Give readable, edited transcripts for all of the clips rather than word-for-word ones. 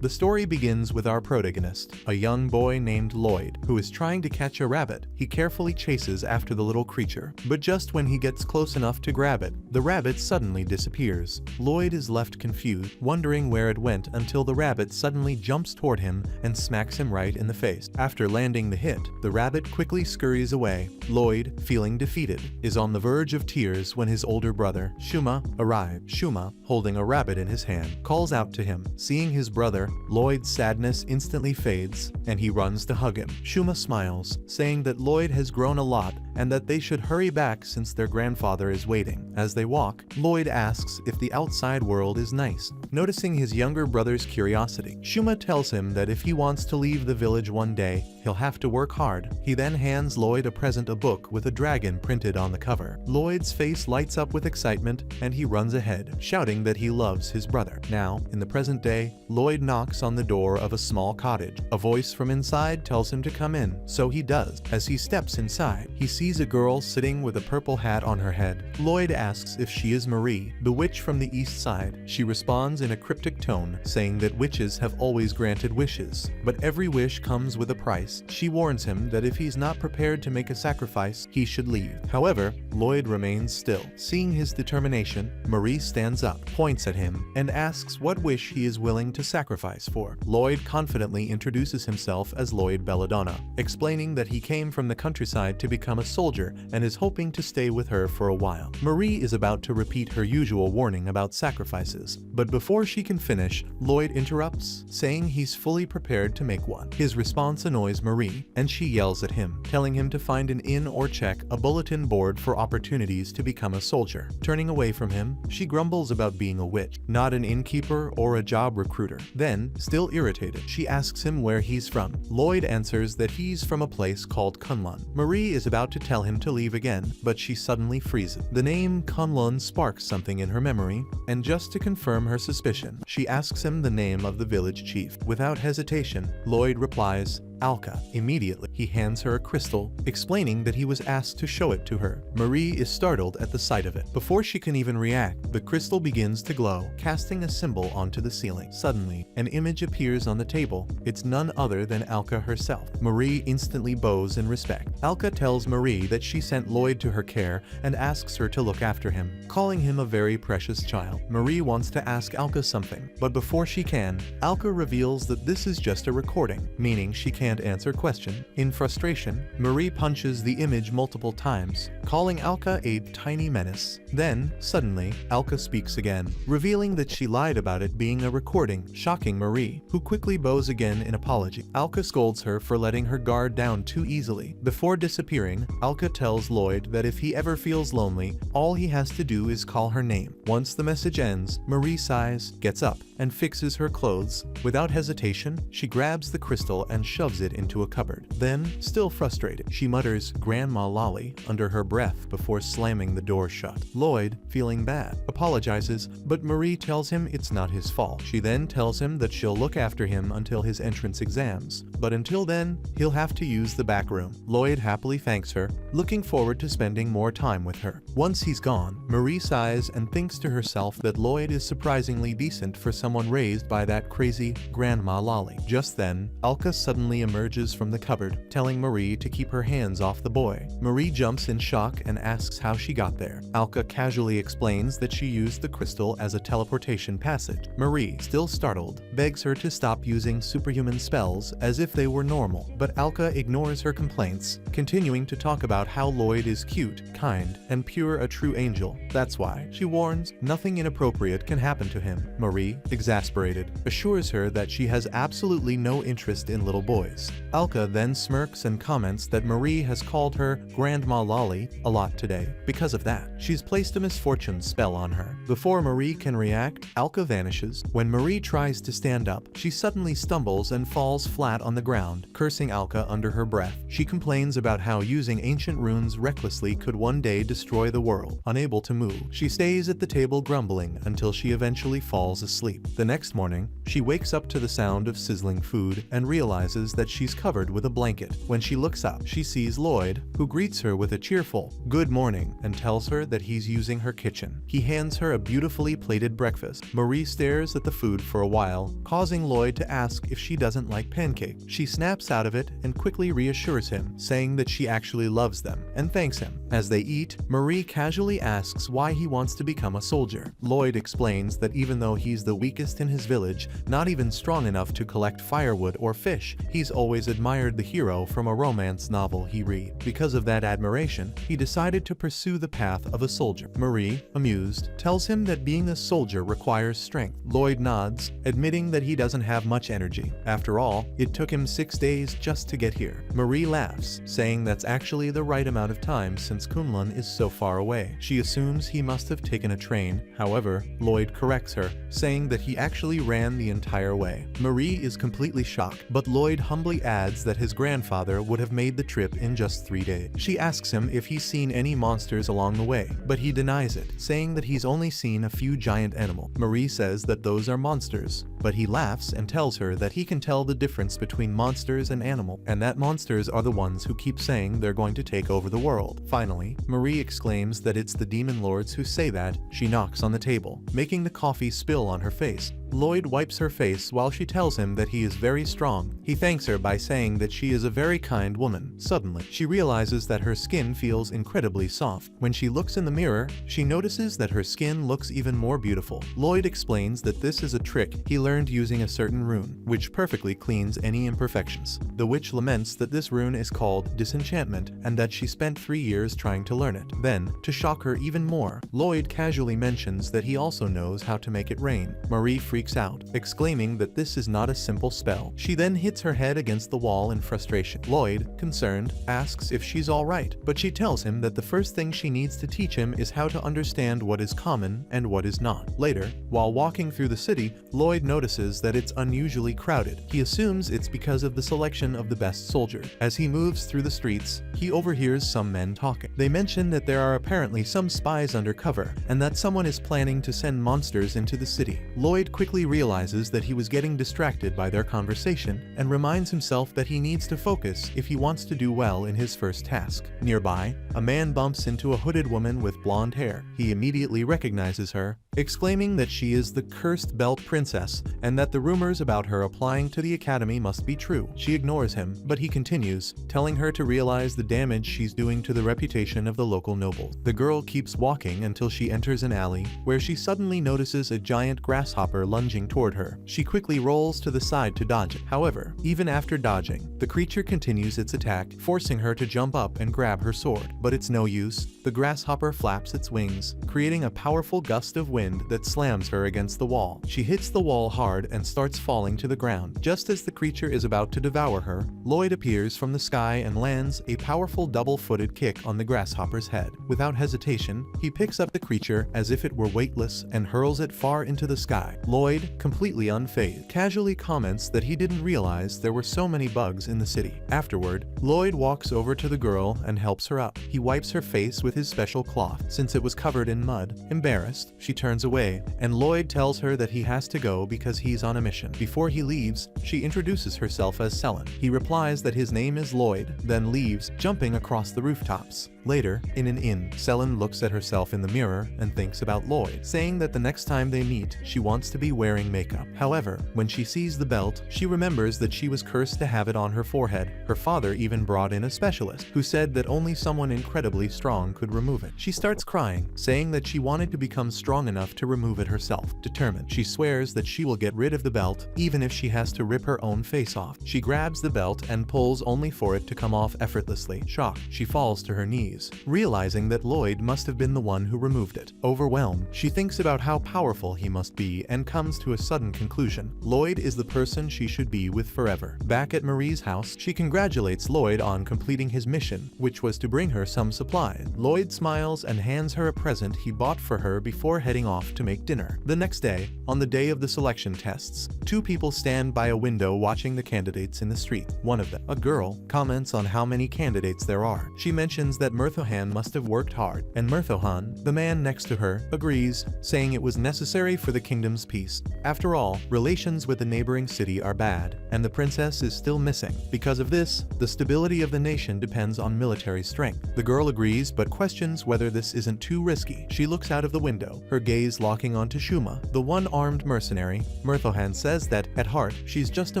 The story begins with our protagonist, a young boy named Lloyd, who is trying to catch a rabbit. He carefully chases after the little creature, but just when he gets close enough to grab it, the rabbit suddenly disappears. Lloyd is left confused, wondering where it went until the rabbit suddenly jumps toward him and smacks him right in the face. After landing the hit, the rabbit quickly scurries away. Lloyd, feeling defeated, is on the verge of tears when his older brother, Shuma, arrives. Shuma, holding a rabbit in his hand, calls out to him. Seeing his brother, Lloyd's sadness instantly fades, and he runs to hug him. Shuma smiles, saying that Lloyd has grown a lot and that they should hurry back since their grandfather is waiting. As they walk, Lloyd asks if the outside world is nice. Noticing his younger brother's curiosity, Shuma tells him that if he wants to leave the village one day, he'll have to work hard. He then hands Lloyd a book with a dragon printed on the cover. Lloyd's face lights up with excitement and he runs ahead, shouting that he loves his brother. Now, in the present day, Lloyd knocks on the door of a small cottage. A voice from inside tells him to come in, so he does. As he steps inside, he sees a girl sitting with a purple hat on her head. Lloyd asks if she is Marie, the witch from the east side. She responds in a cryptic tone, saying that witches have always granted wishes, but every wish comes with a price. She warns him that if he's not prepared to make a sacrifice, he should leave. However, Lloyd remains still. Seeing his determination, Marie stands up, points at him, and asks what wish he is willing to sacrifice for. Lloyd confidently introduces himself as Lloyd Belladonna, explaining that he came from the countryside to become a soldier and is hoping to stay with her for a while. Marie is about to repeat her usual warning about sacrifices, but before she can finish, Lloyd interrupts, saying he's fully prepared to make one. His response annoys Marie, and she yells at him, telling him to find an inn or check a bulletin board for opportunities to become a soldier. Turning away from him, she grumbles about being a witch, not an innkeeper or a job recruiter. Then, still irritated, she asks him where he's from. Lloyd answers that he's from a place called Conlan. Marie is about to tell him to leave again, but she suddenly freezes. The name Conlan sparks something in her memory, and just to confirm her suspicion, she asks him the name of the village chief. Without hesitation, Lloyd replies, Alka. Immediately, he hands her a crystal, explaining that he was asked to show it to her. Marie is startled at the sight of it. Before she can even react, the crystal begins to glow, casting a symbol onto the ceiling. Suddenly, an image appears on the table. It's none other than Alka herself. Marie instantly bows in respect. Alka tells Marie that she sent Lloyd to her care and asks her to look after him, calling him a very precious child. Marie wants to ask Alka something, but before she can, Alka reveals that this is just a recording, meaning she can't answer question. In frustration, Marie punches the image multiple times, calling Alka a tiny menace. Then, suddenly, Alka speaks again, revealing that she lied about it being a recording, shocking Marie, who quickly bows again in apology. Alka scolds her for letting her guard down too easily. Before disappearing, Alka tells Lloyd that if he ever feels lonely, all he has to do is call her name. Once the message ends, Marie sighs, gets up, and fixes her clothes. Without hesitation, she grabs the crystal and shoves it into a cupboard. Then, still frustrated, she mutters "Grandma Lolly" under her breath before slamming the door shut. Lloyd, feeling bad, apologizes, but Marie tells him it's not his fault. She then tells him that she'll look after him until his entrance exams, but until then, he'll have to use the back room. Lloyd happily thanks her, looking forward to spending more time with her. Once he's gone, Marie sighs and thinks to herself that Lloyd is surprisingly decent for someone raised by that crazy Grandma Lolly. Just then, Alka suddenly emerges from the cupboard, telling Marie to keep her hands off the boy. Marie jumps in shock and asks how she got there. Alka casually explains that she used the crystal as a teleportation passage. Marie, still startled, begs her to stop using superhuman spells as if they were normal, but Alka ignores her complaints, continuing to talk about how Lloyd is cute, kind, and pure, a true angel. That's why, she warns, nothing inappropriate can happen to him. Marie, exasperated, assures her that she has absolutely no interest in little boys. Alka then smirks and comments that Marie has called her Grandma Lolly a lot today. Because of that, she's placed a misfortune spell on her. Before Marie can react, Alka vanishes. When Marie tries to stand up, she suddenly stumbles and falls flat on the ground, cursing Alka under her breath. She complains about how using ancient runes recklessly could one day destroy the world. Unable to move, she stays at the table grumbling until she eventually falls asleep. The next morning, she wakes up to the sound of sizzling food and realizes that she's covered with a blanket. When she looks up, she sees Lloyd, who greets her with a cheerful "good morning" and tells her that he's using her kitchen. He hands her a beautifully plated breakfast. Marie stares at the food for a while, causing Lloyd to ask if she doesn't like pancakes. She snaps out of it and quickly reassures him, saying that she actually loves them, and thanks him. As they eat, Marie casually asks why he wants to become a soldier. Lloyd explains that even though he's the weakest in his village, not even strong enough to collect firewood or fish, he's always admired the hero from a romance novel he read. Because of that admiration, he decided to pursue the path of a soldier. Marie, amused, tells him that being a soldier requires strength. Lloyd nods, admitting that he doesn't have much energy. After all, it took him 6 days just to get here. Marie laughs, saying that's actually the right amount of time since Conlan is so far away. She assumes he must have taken a train. However, Lloyd corrects her, saying that he actually ran the entire way. Marie is completely shocked, but Lloyd humbly adds that his grandfather would have made the trip in just 3 days. She asks him if he's seen any monsters along the way, but he denies it, saying that he's only seen a few giant animals. Marie says that those are monsters, but he laughs and tells her that he can tell the difference between monsters and animal, and that monsters are the ones who keep saying they're going to take over the world. Finally, Marie exclaims that it's the demon lords who say that. She knocks on the table, making the coffee spill on her face. Lloyd wipes her face while she tells him that he is very strong. He thanks her by saying that she is a very kind woman. Suddenly, she realizes that her skin feels incredibly soft. When she looks in the mirror, she notices that her skin looks even more beautiful. Lloyd explains that this is a trick he learned using a certain rune, which perfectly cleans any imperfections. The witch laments that this rune is called disenchantment and that she spent 3 years trying to learn it. Then, to shock her even more, Lloyd casually mentions that he also knows how to make it rain. Marie freaks out, exclaiming that this is not a simple spell. She then hits her head against the wall in frustration. Lloyd, concerned, asks if she's alright, but she tells him that the first thing she needs to teach him is how to understand what is common and what is not. Later, while walking through the city, Lloyd notices that it's unusually crowded. He assumes it's because of the selection of the best soldier. As he moves through the streets, he overhears some men talking. They mention that there are apparently some spies undercover, and that someone is planning to send monsters into the city. Lloyd quickly realizes that he was getting distracted by their conversation and reminds himself that he needs to focus if he wants to do well in his first task. Nearby, a man bumps into a hooded woman with blonde hair. He immediately recognizes her, exclaiming that she is the cursed belt princess and that the rumors about her applying to the academy must be true. She ignores him, but he continues, telling her to realize the damage she's doing to the reputation of the local nobles. The girl keeps walking until she enters an alley, where she suddenly notices a giant grasshopper lunging toward her. She quickly rolls to the side to dodge it. However, even after dodging, the creature continues its attack, forcing her to jump up and grab her sword. But it's no use. The grasshopper flaps its wings, creating a powerful gust of wind that slams her against the wall. She hits the wall hard and starts falling to the ground. Just as the creature is about to devour her, Lloyd appears from the sky and lands a powerful double-footed kick on the grasshopper's head. Without hesitation, he picks up the creature as if it were weightless and hurls it far into the sky. Lloyd, completely unfazed, casually comments that he didn't realize there were so many bugs in the city. Afterward, Lloyd walks over to the girl and helps her up. He wipes her face with his special cloth, since it was covered in mud. Embarrassed, she turns away, and Lloyd tells her that he has to go because he's on a mission. Before he leaves, she introduces herself as Selen. He replies that his name is Lloyd, then leaves, jumping across the rooftops. Later, in an inn, Selen looks at herself in the mirror and thinks about Lloyd, saying that the next time they meet, she wants to be wearing makeup. However, when she sees the belt, she remembers that she was cursed to have it on her forehead. Her father even brought in a specialist, who said that only someone incredibly strong could remove it. She starts crying, saying that she wanted to become strong enough to remove it herself. Determined, she swears that she will get rid of the belt, even if she has to rip her own face off. She grabs the belt and pulls only for it to come off effortlessly. Shocked, she falls to her knees, realizing that Lloyd must have been the one who removed it. Overwhelmed, she thinks about how powerful he must be and comes to a sudden conclusion. Lloyd is the person she should be with forever. Back at Marie's house, she congratulates Lloyd on completing his mission, which was to bring her some supplies. Lloyd smiles and hands her a present he bought for her before heading off to make dinner. The next day, on the day of the selection tests, two people stand by a window watching the candidates in the street. One of them, a girl, comments on how many candidates there are. She mentions that Murthohan must have worked hard, and Murthohan, the man next to her, agrees, saying it was necessary for the kingdom's peace. After all, relations with the neighboring city are bad, and the princess is still missing. Because of this, the stability of the nation depends on military strength. The girl agrees but questions whether this isn't too risky. She looks out of the window, her gaze locking onto Shuma, the one-armed mercenary. Murthohan says that, at heart, she's just a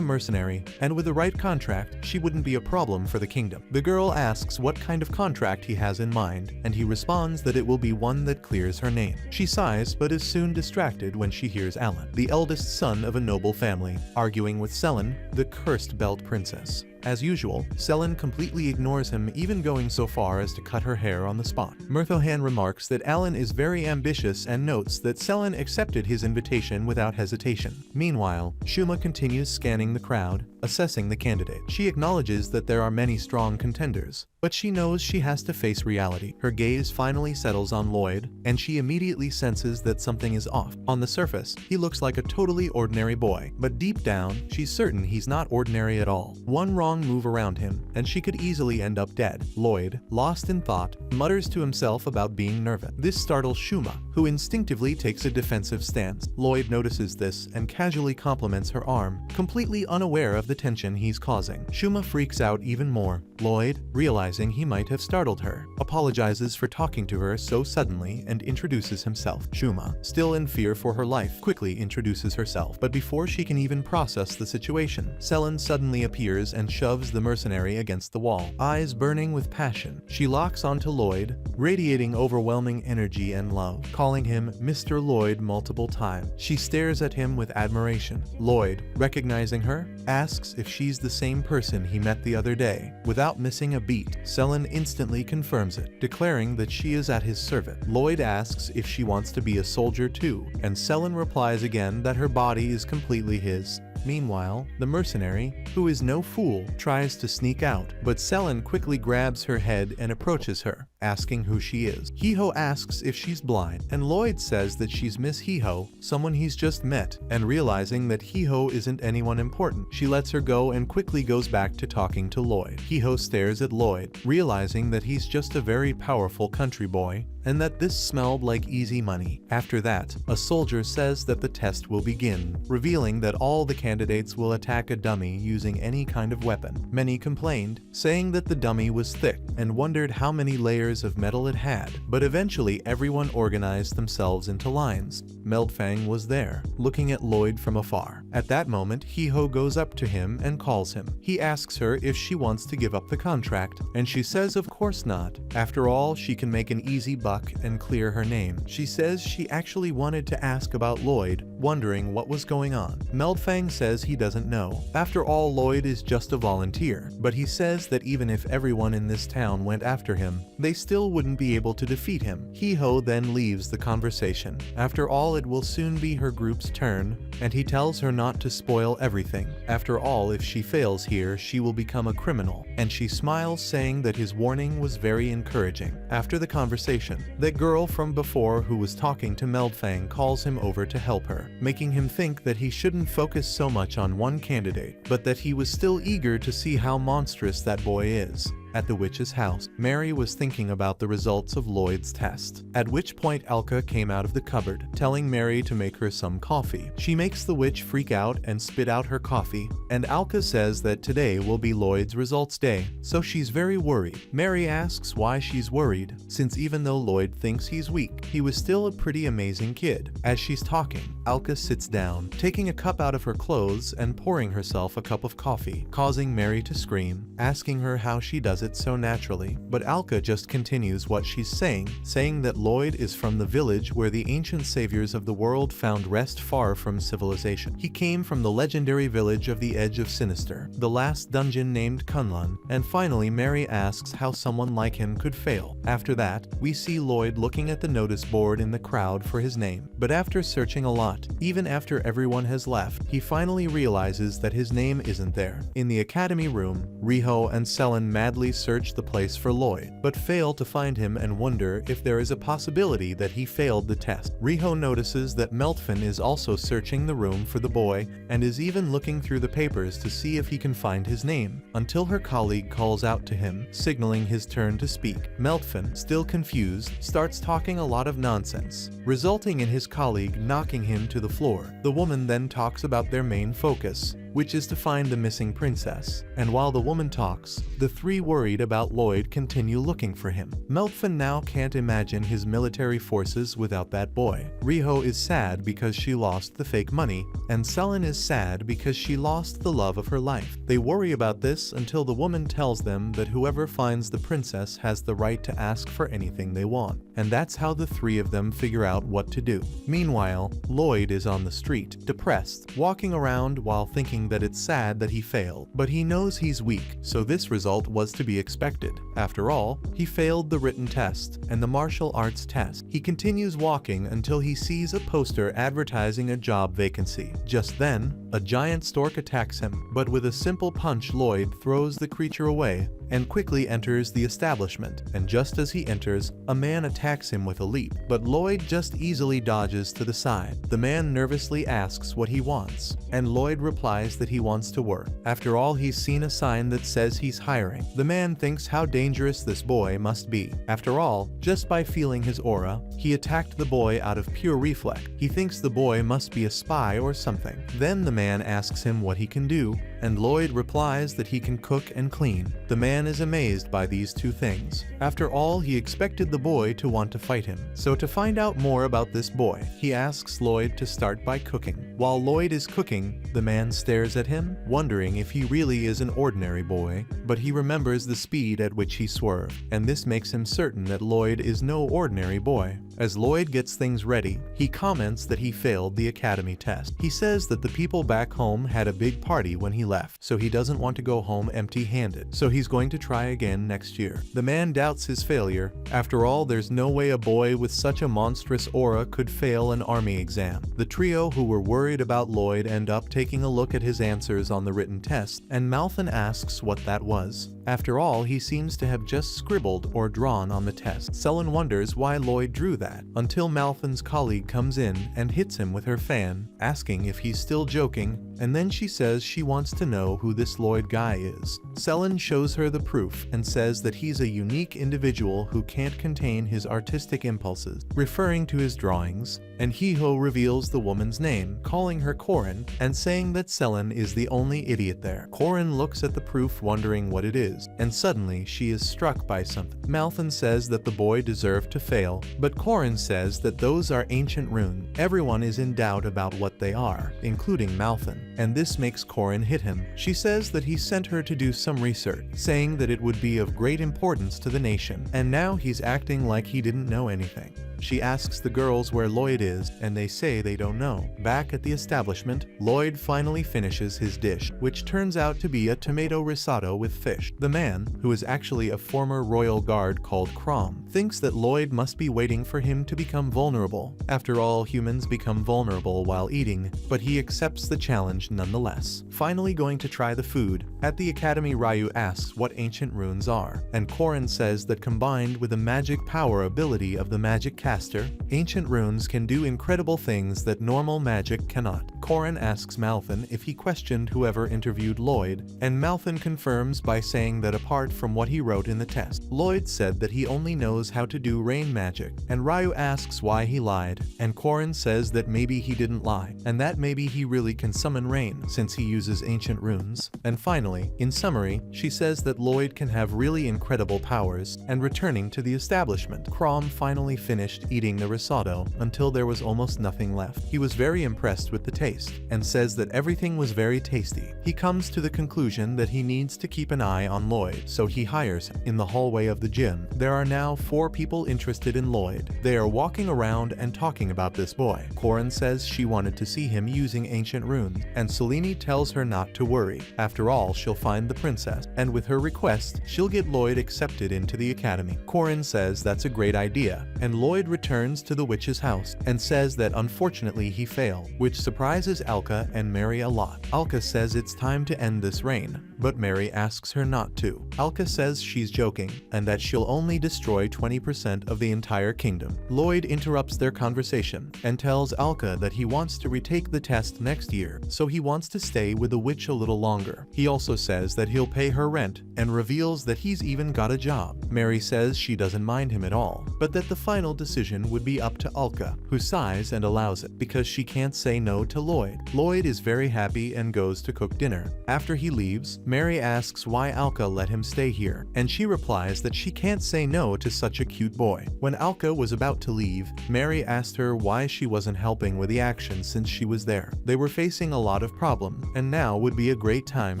mercenary, and with the right contract, she wouldn't be a problem for the kingdom. The girl asks what kind of contract he has in mind, and he responds that it will be one that clears her name. She sighs but is soon distracted when she hears Allan, the eldest son of a noble family, arguing with Selen, the cursed belt princess. As usual, Selen completely ignores him, even going so far as to cut her hair on the spot. Murthohan remarks that Allan is very ambitious and notes that Selen accepted his invitation without hesitation. Meanwhile, Shuma continues scanning the crowd, assessing the candidate. She acknowledges that there are many strong contenders, but she knows she has to face reality. Her gaze finally settles on Lloyd, and she immediately senses that something is off. On the surface, he looks like a totally ordinary boy, but deep down, she's certain he's not ordinary at all. One wrong move around him, and she could easily end up dead. Lloyd, lost in thought, mutters to himself about being nervous. This startles Shuma, who instinctively takes a defensive stance. Lloyd notices this and casually compliments her arm, completely unaware of the tension he's causing. Shuma freaks out even more. Lloyd, realizing he might have startled her, apologizes for talking to her so suddenly and introduces himself. Shuma, still in fear for her life, quickly introduces herself, but before she can even process the situation, Selen suddenly appears and shoves the mercenary against the wall. Eyes burning with passion, she locks onto Lloyd, radiating overwhelming energy and love, calling him Mr. Lloyd multiple times. She stares at him with admiration. Lloyd, recognizing her, asks if she's the same person he met the other day. Without missing a beat, Selen instantly confirms it, declaring that she is at his service. Lloyd asks if she wants to be a soldier too, and Selen replies again that her body is completely his. Meanwhile, the mercenary, who is no fool, tries to sneak out, but Selen quickly grabs her head and approaches her, asking who she is. Hiho asks if she's blind, and Lloyd says that she's Miss Hiho, someone he's just met, and realizing that Hiho isn't anyone important, she lets her go and quickly goes back to talking to Lloyd. Hiho stares at Lloyd, realizing that he's just a very powerful country boy, and that this smelled like easy money. After that, a soldier says that the test will begin, revealing that all the candidates will attack a dummy using any kind of weapon. Many complained, saying that the dummy was thick, and wondered how many layers of metal it had, but eventually everyone organized themselves into lines. Meldfang was there, looking at Lloyd from afar. At that moment, Hiho goes up to him and calls him. He asks her if she wants to give up the contract, and she says of course not. After all, she can make an easy buck and clear her name. She says she actually wanted to ask about Lloyd, wondering what was going on. Meldfang says he doesn't know. After all, Lloyd is just a volunteer, but he says that even if everyone in this town went after him, they still wouldn't be able to defeat him. Hiho then leaves the conversation. After all, it will soon be her group's turn, and he tells her not to spoil everything. After all, if she fails here, she will become a criminal, and she smiles, saying that his warning was very encouraging. After the conversation, that girl from before who was talking to Meldfang calls him over to help her, making him think that he shouldn't focus so much on one candidate, but that he was still eager to see how monstrous that boy is. At the witch's house, Mary was thinking about the results of Lloyd's test, at which point Alka came out of the cupboard, telling Mary to make her some coffee. She makes the witch freak out and spit out her coffee, and Alka says that today will be Lloyd's results day, so she's very worried. Mary asks why she's worried, since even though Lloyd thinks he's weak, he was still a pretty amazing kid. As she's talking, Alka sits down, taking a cup out of her clothes and pouring herself a cup of coffee, causing Mary to scream, asking her how she does it so naturally, but Alka just continues what she's saying that Lloyd is from the village where the ancient saviors of the world found rest far from civilization. He came from the legendary village of the Edge of Sinister, the last dungeon named Conlan, and finally Mary asks how someone like him could fail. After that, we see Lloyd looking at the notice board in the crowd for his name, but after searching a lot, even after everyone has left, he finally realizes that his name isn't there. In the academy room, Hiho and Selen madly frantically search the place for Lloyd, but fail to find him and wonder if there is a possibility that he failed the test. Hiho notices that Meltfin is also searching the room for the boy and is even looking through the papers to see if he can find his name, until her colleague calls out to him, signaling his turn to speak. Meltfin, still confused, starts talking a lot of nonsense, resulting in his colleague knocking him to the floor. The woman then talks about their main focus, which is to find the missing princess, and while the woman talks, the three worried about Lloyd continue looking for him. Meltfin now can't imagine his military forces without that boy. Hiho is sad because she lost the fake money, and Selen is sad because she lost the love of her life. They worry about this until the woman tells them that whoever finds the princess has the right to ask for anything they want, and that's how the three of them figure out what to do. Meanwhile, Lloyd is on the street, depressed, walking around while thinking that it's sad that he failed, but he knows he's weak, so this result was to be expected. After all, he failed the written test and the martial arts test. He continues walking until he sees a poster advertising a job vacancy. Just then, a giant stork attacks him, but with a simple punch Lloyd throws the creature away and quickly enters the establishment, and just as he enters, a man attacks him with a leap, but Lloyd just easily dodges to the side. The man nervously asks what he wants, and Lloyd replies that he wants to work. After all, he's seen a sign that says he's hiring. The man thinks how dangerous this boy must be. After all, just by feeling his aura, he attacked the boy out of pure reflex. He thinks the boy must be a spy or something. Then the man asks him what he can do, and Lloyd replies that he can cook and clean. The man is amazed by these two things. After all, he expected the boy to want to fight him. So to find out more about this boy, he asks Lloyd to start by cooking. While Lloyd is cooking, the man stares at him, wondering if he really is an ordinary boy, but he remembers the speed at which he swerved, and this makes him certain that Lloyd is no ordinary boy. As Lloyd gets things ready, he comments that he failed the academy test. He says that the people back home had a big party when he left, so he doesn't want to go home empty-handed, so he's going to try again next year. The man doubts his failure. After all, there's no way a boy with such a monstrous aura could fail an army exam. The trio who were worried about Lloyd end up taking a look at his answers on the written test, and Meltfin asks what that was. After all, he seems to have just scribbled or drawn on the test. Selen wonders why Lloyd drew that, until Melfin's colleague comes in and hits him with her fan, asking if he's still joking, and then she says she wants to know who this Lloyd guy is. Selen shows her the proof and says that he's a unique individual who can't contain his artistic impulses, referring to his drawings, and Hiho reveals the woman's name, calling her Corin, and saying that Selen is the only idiot there. Corin looks at the proof wondering what it is, and suddenly she is struck by something. Meltfin says that the boy deserved to fail, but Corin says that those are ancient runes. Everyone is in doubt about what they are, including Meltfin, and this makes Corin hit him. She says that he sent her to do some research, saying that it would be of great importance to the nation, and now he's acting like he didn't know anything. She asks the girls where Lloyd is, and they say they don't know. Back at the establishment, Lloyd finally finishes his dish, which turns out to be a tomato risotto with fish. The man, who is actually a former royal guard called Crom, thinks that Lloyd must be waiting for him to become vulnerable. After all, humans become vulnerable while eating, but he accepts the challenge nonetheless. Finally going to try the food, at the academy Ryu asks what ancient runes are, and Corin says that combined with the magic power ability of the magic caster, ancient runes can do incredible things that normal magic cannot. Corin asks Meltfin if he questioned whoever interviewed Lloyd, and Meltfin confirms by saying that apart from what he wrote in the test, Lloyd said that he only knows how to do rain magic, and Ryu asks why he lied, and Corin says that maybe he didn't lie, and that maybe he really can summon rain since he uses ancient runes. And finally, in summary, she says that Lloyd can have really incredible powers, and returning to the establishment, Crom finally finished eating the risotto until there was almost nothing left. He was very impressed with the taste, and says that everything was very tasty. He comes to the conclusion that he needs to keep an eye on Lloyd, so he hires him. In the hallway of the gym, there are now 4 people interested in Lloyd. They are walking around and talking about this boy. Corin says she wanted to see him using ancient runes, and Selene tells her not to worry. After all, she'll find the princess, and with her request, she'll get Lloyd accepted into the academy. Corin says that's a great idea, and Lloyd returns to the witch's house and says that unfortunately he failed, which surprises Alka and Mary a lot. Alka says it's time to end this reign, but Mary asks her not to. Alka says she's joking and that she'll only destroy 20% of the entire kingdom. Lloyd interrupts their conversation and tells Alka that he wants to retake the test next year, so he wants to stay with the witch a little longer. He also says that he'll pay her rent and reveals that he's even got a job. Mary says she doesn't mind him at all, but that the final decision would be up to Alka, who sighs and allows it because she can't say no to Lloyd. Lloyd is very happy and goes to cook dinner. After he leaves, Mary asks why Alka let him stay here, and she replies that she can't say no to such a cute boy. When Alka was about to leave, Mary asked her why she wasn't helping with the action since she was there. They were facing a lot of problems, and now would be a great time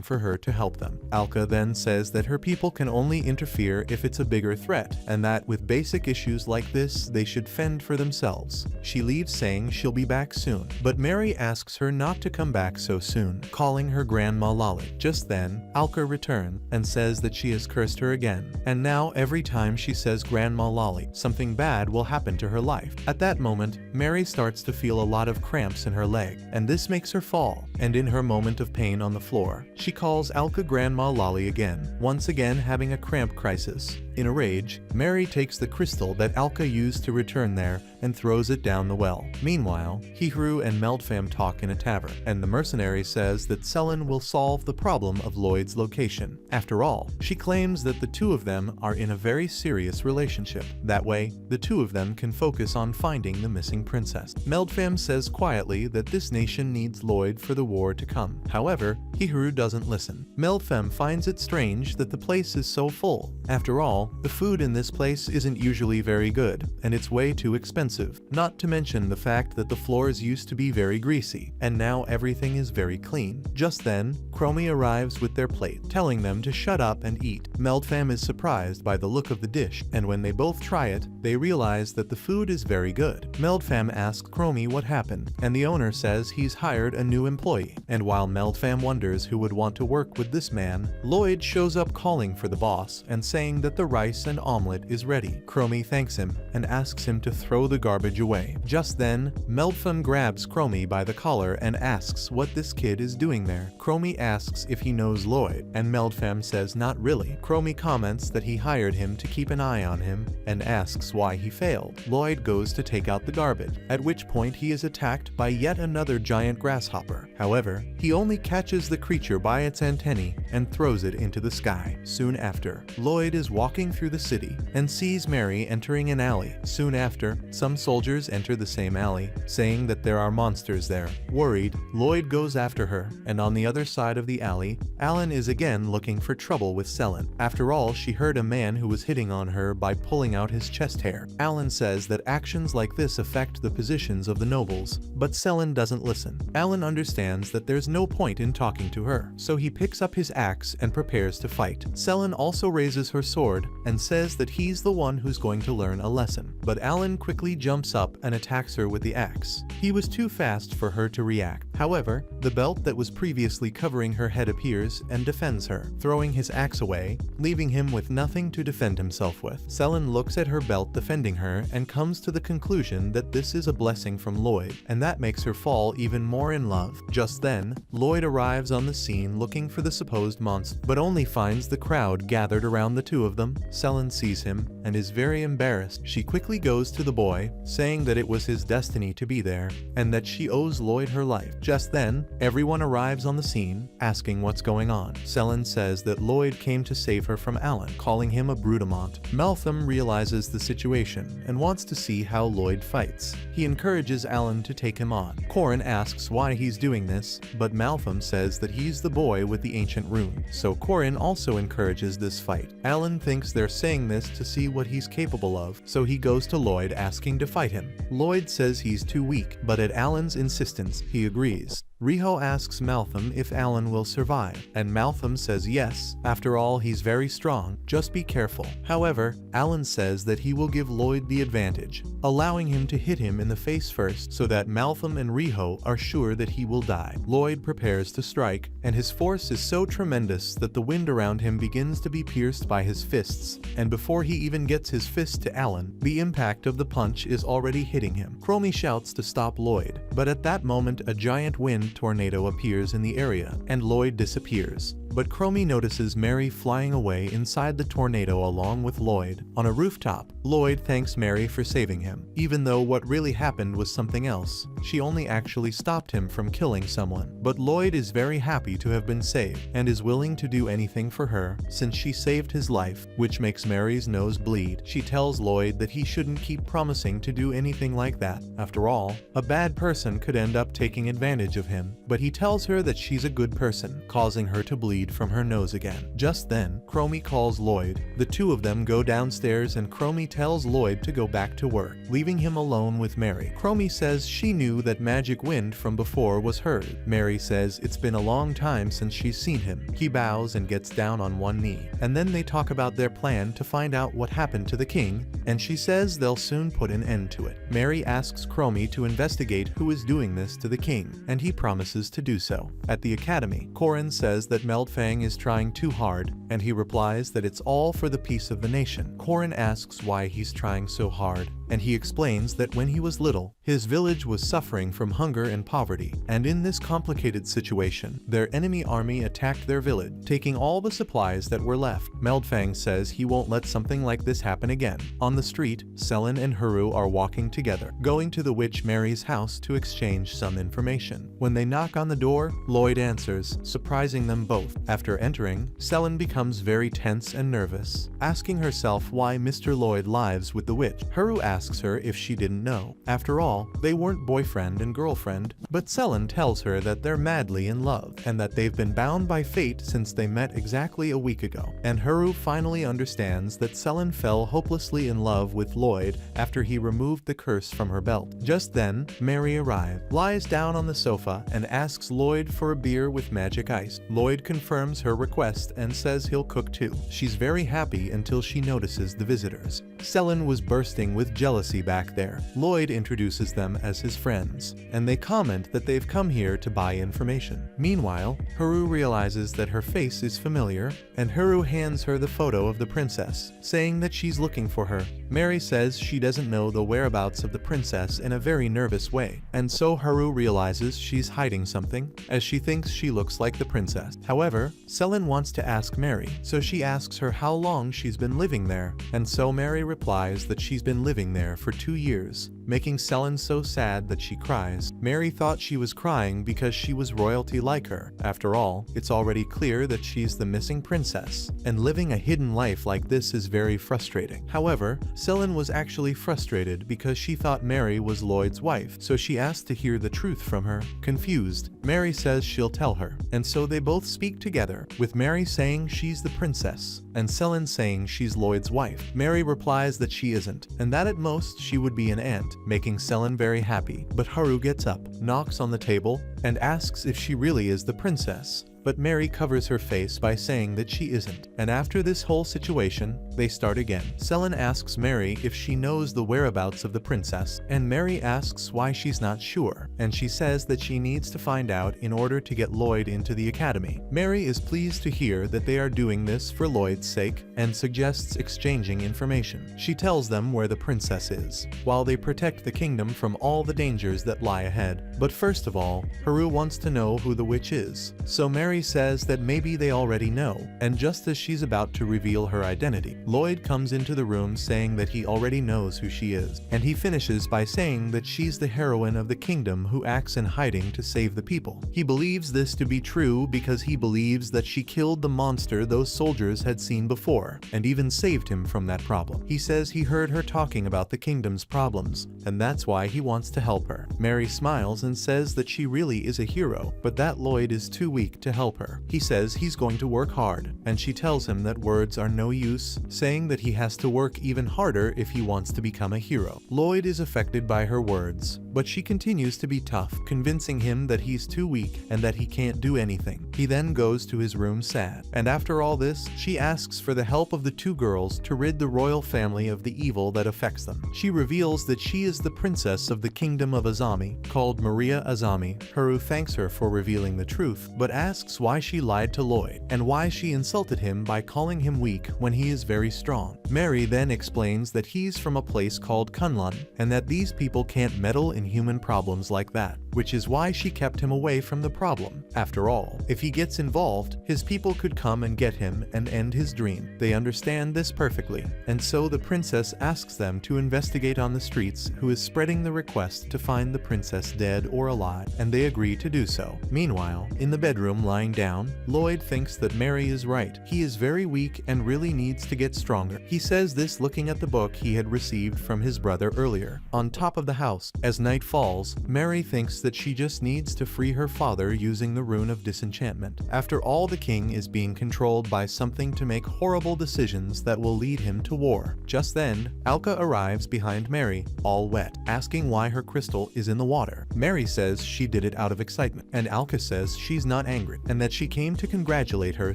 for her to help them. Alka then says that her people can only interfere if it's a bigger threat, and that with basic issues like this, they should fend for themselves. She leaves saying she'll be back soon, but Mary asks her not to come back so soon, calling her Grandma Lolly. Just then, Alka returns and says that she has cursed her again, and now every time she says Grandma Lolly, something bad will happen to her life. At that moment, Mary starts to feel a lot of cramps in her leg, and this makes her fall, and in her moment of pain on the floor, she calls Alka Grandma Lolly again, once again having a cramp crisis. In a rage, Mary takes the crystal that Alka used to return there and throws it down the well. Meanwhile, Hiho and Meldfam talk in a tavern, and the mercenary says that Selen will solve the problem of Lloyd's location. After all, she claims that the two of them are in a very serious relationship. That way, the two of them can focus on finding the missing princess. Meldfam says quietly that this nation needs Lloyd for the war to come. However, Hiho doesn't listen. Meldfam finds it strange that the place is so full. After all, the food in this place isn't usually very good, and it's way too expensive, not to mention the fact that the floors used to be very greasy, and now everything is very clean. Just then, Chromie arrives with their plate, telling them to shut up and eat. Meldfam is surprised by the look of the dish, and when they both try it, they realize that the food is very good. Meldfam asks Chromie what happened, and the owner says he's hired a new employee, and while Meldfam wonders who would want to work with this man, Lloyd shows up calling for the boss and saying that the rice and omelet is ready. Chromie thanks him and asks him to throw the garbage away. Just then, Meldfam grabs Chromie by the collar and asks what this kid is doing there. Chromie asks if he knows Lloyd, and Meldfam says not really. Chromie comments that he hired him to keep an eye on him and asks why he failed. Lloyd goes to take out the garbage, at which point he is attacked by yet another giant grasshopper. However, he only catches the creature by its antennae and throws it into the sky. Soon after, Lloyd is walking through the city and sees Mary entering an alley. Soon after, some soldiers enter the same alley, saying that there are monsters there. Worried, Lloyd goes after her, and on the other side of the alley, Allan is again looking for trouble with Selen. After all, she heard a man who was hitting on her by pulling out his chest hair. Allan says that actions like this affect the positions of the nobles, but Selen doesn't listen. Allan understands that there's no point in talking to her, so he picks up his axe and prepares to fight. Selen also raises her sword and says that he's the one who's going to learn a lesson, but Allan quickly jumps up and attacks her with the axe. He was too fast for her to react. However, the belt that was previously covering her head appears and defends her, throwing his axe away, leaving him with nothing to defend himself with. Selen looks at her belt defending her and comes to the conclusion that this is a blessing from Lloyd, and that makes her fall even more in love. Just then, Lloyd arrives on the scene looking for the supposed monster, but only finds the crowd gathered around the two of them. Selen sees him and is very embarrassed. She quickly goes to the boy, saying that it was his destiny to be there, and that she owes Lloyd her life. Just then, everyone arrives on the scene, asking what's going on. Selen says that Lloyd came to save her from Allan, calling him a Brudamont. Meldfam realizes the situation and wants to see how Lloyd fights. He encourages Allan to take him on. Corin asks why he's doing this, but Meldfam says that he's the boy with the ancient rune, so Corin also encourages this fight. Allan thinks they're saying this to see what he's capable of, so he goes to Lloyd asking to fight him. Lloyd says he's too weak, but at Allan's insistence, he agrees. Hiho asks Malcolm if Allan will survive, and Malcolm says yes, after all he's very strong, just be careful. However, Allan says that he will give Lloyd the advantage, allowing him to hit him in the face first so that Malcolm and Hiho are sure that he will die. Lloyd prepares to strike, and his force is so tremendous that the wind around him begins to be pierced by his fists, and before he even gets his fist to Allan, the impact of the punch is already hitting him. Chromie shouts to stop Lloyd, but at that moment a giant wind tornado appears in the area, and Lloyd disappears. But Chromie notices Mary flying away inside the tornado along with Lloyd. On a rooftop, Lloyd thanks Mary for saving him, even though what really happened was something else. She only actually stopped him from killing someone. But Lloyd is very happy to have been saved, and is willing to do anything for her, since she saved his life, which makes Mary's nose bleed. She tells Lloyd that he shouldn't keep promising to do anything like that. After all, a bad person could end up taking advantage of him, but he tells her that she's a good person, causing her to bleed from her nose again. Just then, Chromie calls Lloyd. The two of them go downstairs and Chromie tells Lloyd to go back to work, leaving him alone with Mary. Chromie says she knew that magic wind from before was heard. Mary says it's been a long time since she's seen him. He bows and gets down on one knee, and then they talk about their plan to find out what happened to the king, and she says they'll soon put an end to it. Mary asks Chromie to investigate who is doing this to the king, and he promises to do so. At the academy, Corin says that Fang is trying too hard, and he replies that it's all for the peace of the nation. Corin asks why he's trying so hard, and he explains that when he was little, his village was suffering from hunger and poverty, and in this complicated situation, their enemy army attacked their village, taking all the supplies that were left. Meldfang says he won't let something like this happen again. On the street, Selen and Hiho are walking together, going to the witch Mary's house to exchange some information. When they knock on the door, Lloyd answers, surprising them both. After entering, Selen becomes very tense and nervous, asking herself why Mr. Lloyd lives with the witch. Hiho asks her if she didn't know. After all, they weren't boyfriend and girlfriend, but Selen tells her that they're madly in love, and that they've been bound by fate since they met exactly a week ago. And Hiho finally understands that Selen fell hopelessly in love with Lloyd after he removed the curse from her belt. Just then, Mary arrives, lies down on the sofa, and asks Lloyd for a beer with magic ice. Lloyd confirms her request and says he'll cook too. She's very happy until she notices the visitors. Selen was bursting with jealousy back there. Lloyd introduces them as his friends, and they comment that they've come here to buy information. Meanwhile, Hiho realizes that her face is familiar, and Hiho hands her the photo of the princess, saying that she's looking for her. Mary says she doesn't know the whereabouts of the princess in a very nervous way, and so Hiho realizes she's hiding something, as she thinks she looks like the princess. However, Selen wants to ask Mary, so she asks her how long she's been living there, and so Mary replies that she's been living there for 2 years, making Selen so sad that she cries. Mary thought she was crying because she was royalty like her. After all, it's already clear that she's the missing princess, and living a hidden life like this is very frustrating. However, Selen was actually frustrated because she thought Mary was Lloyd's wife, so she asked to hear the truth from her. Confused, Mary says she'll tell her, and so they both speak together, with Mary saying she's the princess, and Selen saying she's Lloyd's wife. Mary replies that she isn't, and that at most she would be an aunt, making Selen very happy. But Hiho gets up, knocks on the table, and asks if she really is the princess. But Mary covers her face by saying that she isn't. And after this whole situation, they start again. Selen asks Mary if she knows the whereabouts of the princess, and Mary asks why she's not sure, and she says that she needs to find out in order to get Lloyd into the academy. Mary is pleased to hear that they are doing this for Lloyd's sake, and suggests exchanging information. She tells them where the princess is, while they protect the kingdom from all the dangers that lie ahead. But first of all, Hiho wants to know who the witch is, so Mary says that maybe they already know, and just as she's about to reveal her identity, Lloyd comes into the room saying that he already knows who she is, and he finishes by saying that she's the heroine of the kingdom who acts in hiding to save the people. He believes this to be true because he believes that she killed the monster those soldiers had seen before, and even saved him from that problem. He says he heard her talking about the kingdom's problems, and that's why he wants to help her. Mary smiles and says that she really Mary is a hero, but that Lloyd is too weak to help her. He says he's going to work hard, and she tells him that words are no use, saying that he has to work even harder if he wants to become a hero. Lloyd is affected by her words, but she continues to be tough, convincing him that he's too weak and that he can't do anything. He then goes to his room sad, and after all this, she asks for the help of the two girls to rid the royal family of the evil that affects them. She reveals that she is the princess of the kingdom of Azami, called Maria Azami. Haru thanks her for revealing the truth, but asks why she lied to Lloyd, and why she insulted him by calling him weak when he is very strong. Mary then explains that he's from a place called Conlan, and that these people can't meddle in human problems like that, which is why she kept him away from the problem. After all, if he gets involved, his people could come and get him and end his dream. They understand this perfectly, and so the princess asks them to investigate on the streets who is spreading the request to find the princess dead or alive, and they agree to do so. Meanwhile, in the bedroom lying down, Lloyd thinks that Mary is right. He is very weak and really needs to get stronger. He says this looking at the book he had received from his brother earlier. On top of the house, as night falls, Mary thinks that she just needs to free her father using the rune of disenchantment. After all, the king is being controlled by something to make horrible decisions that will lead him to war. Just then, Alka arrives behind Mary, all wet, asking why her crystal is in the water. Mary says she did it out of excitement, and Alka says she's not angry, and that she came to congratulate her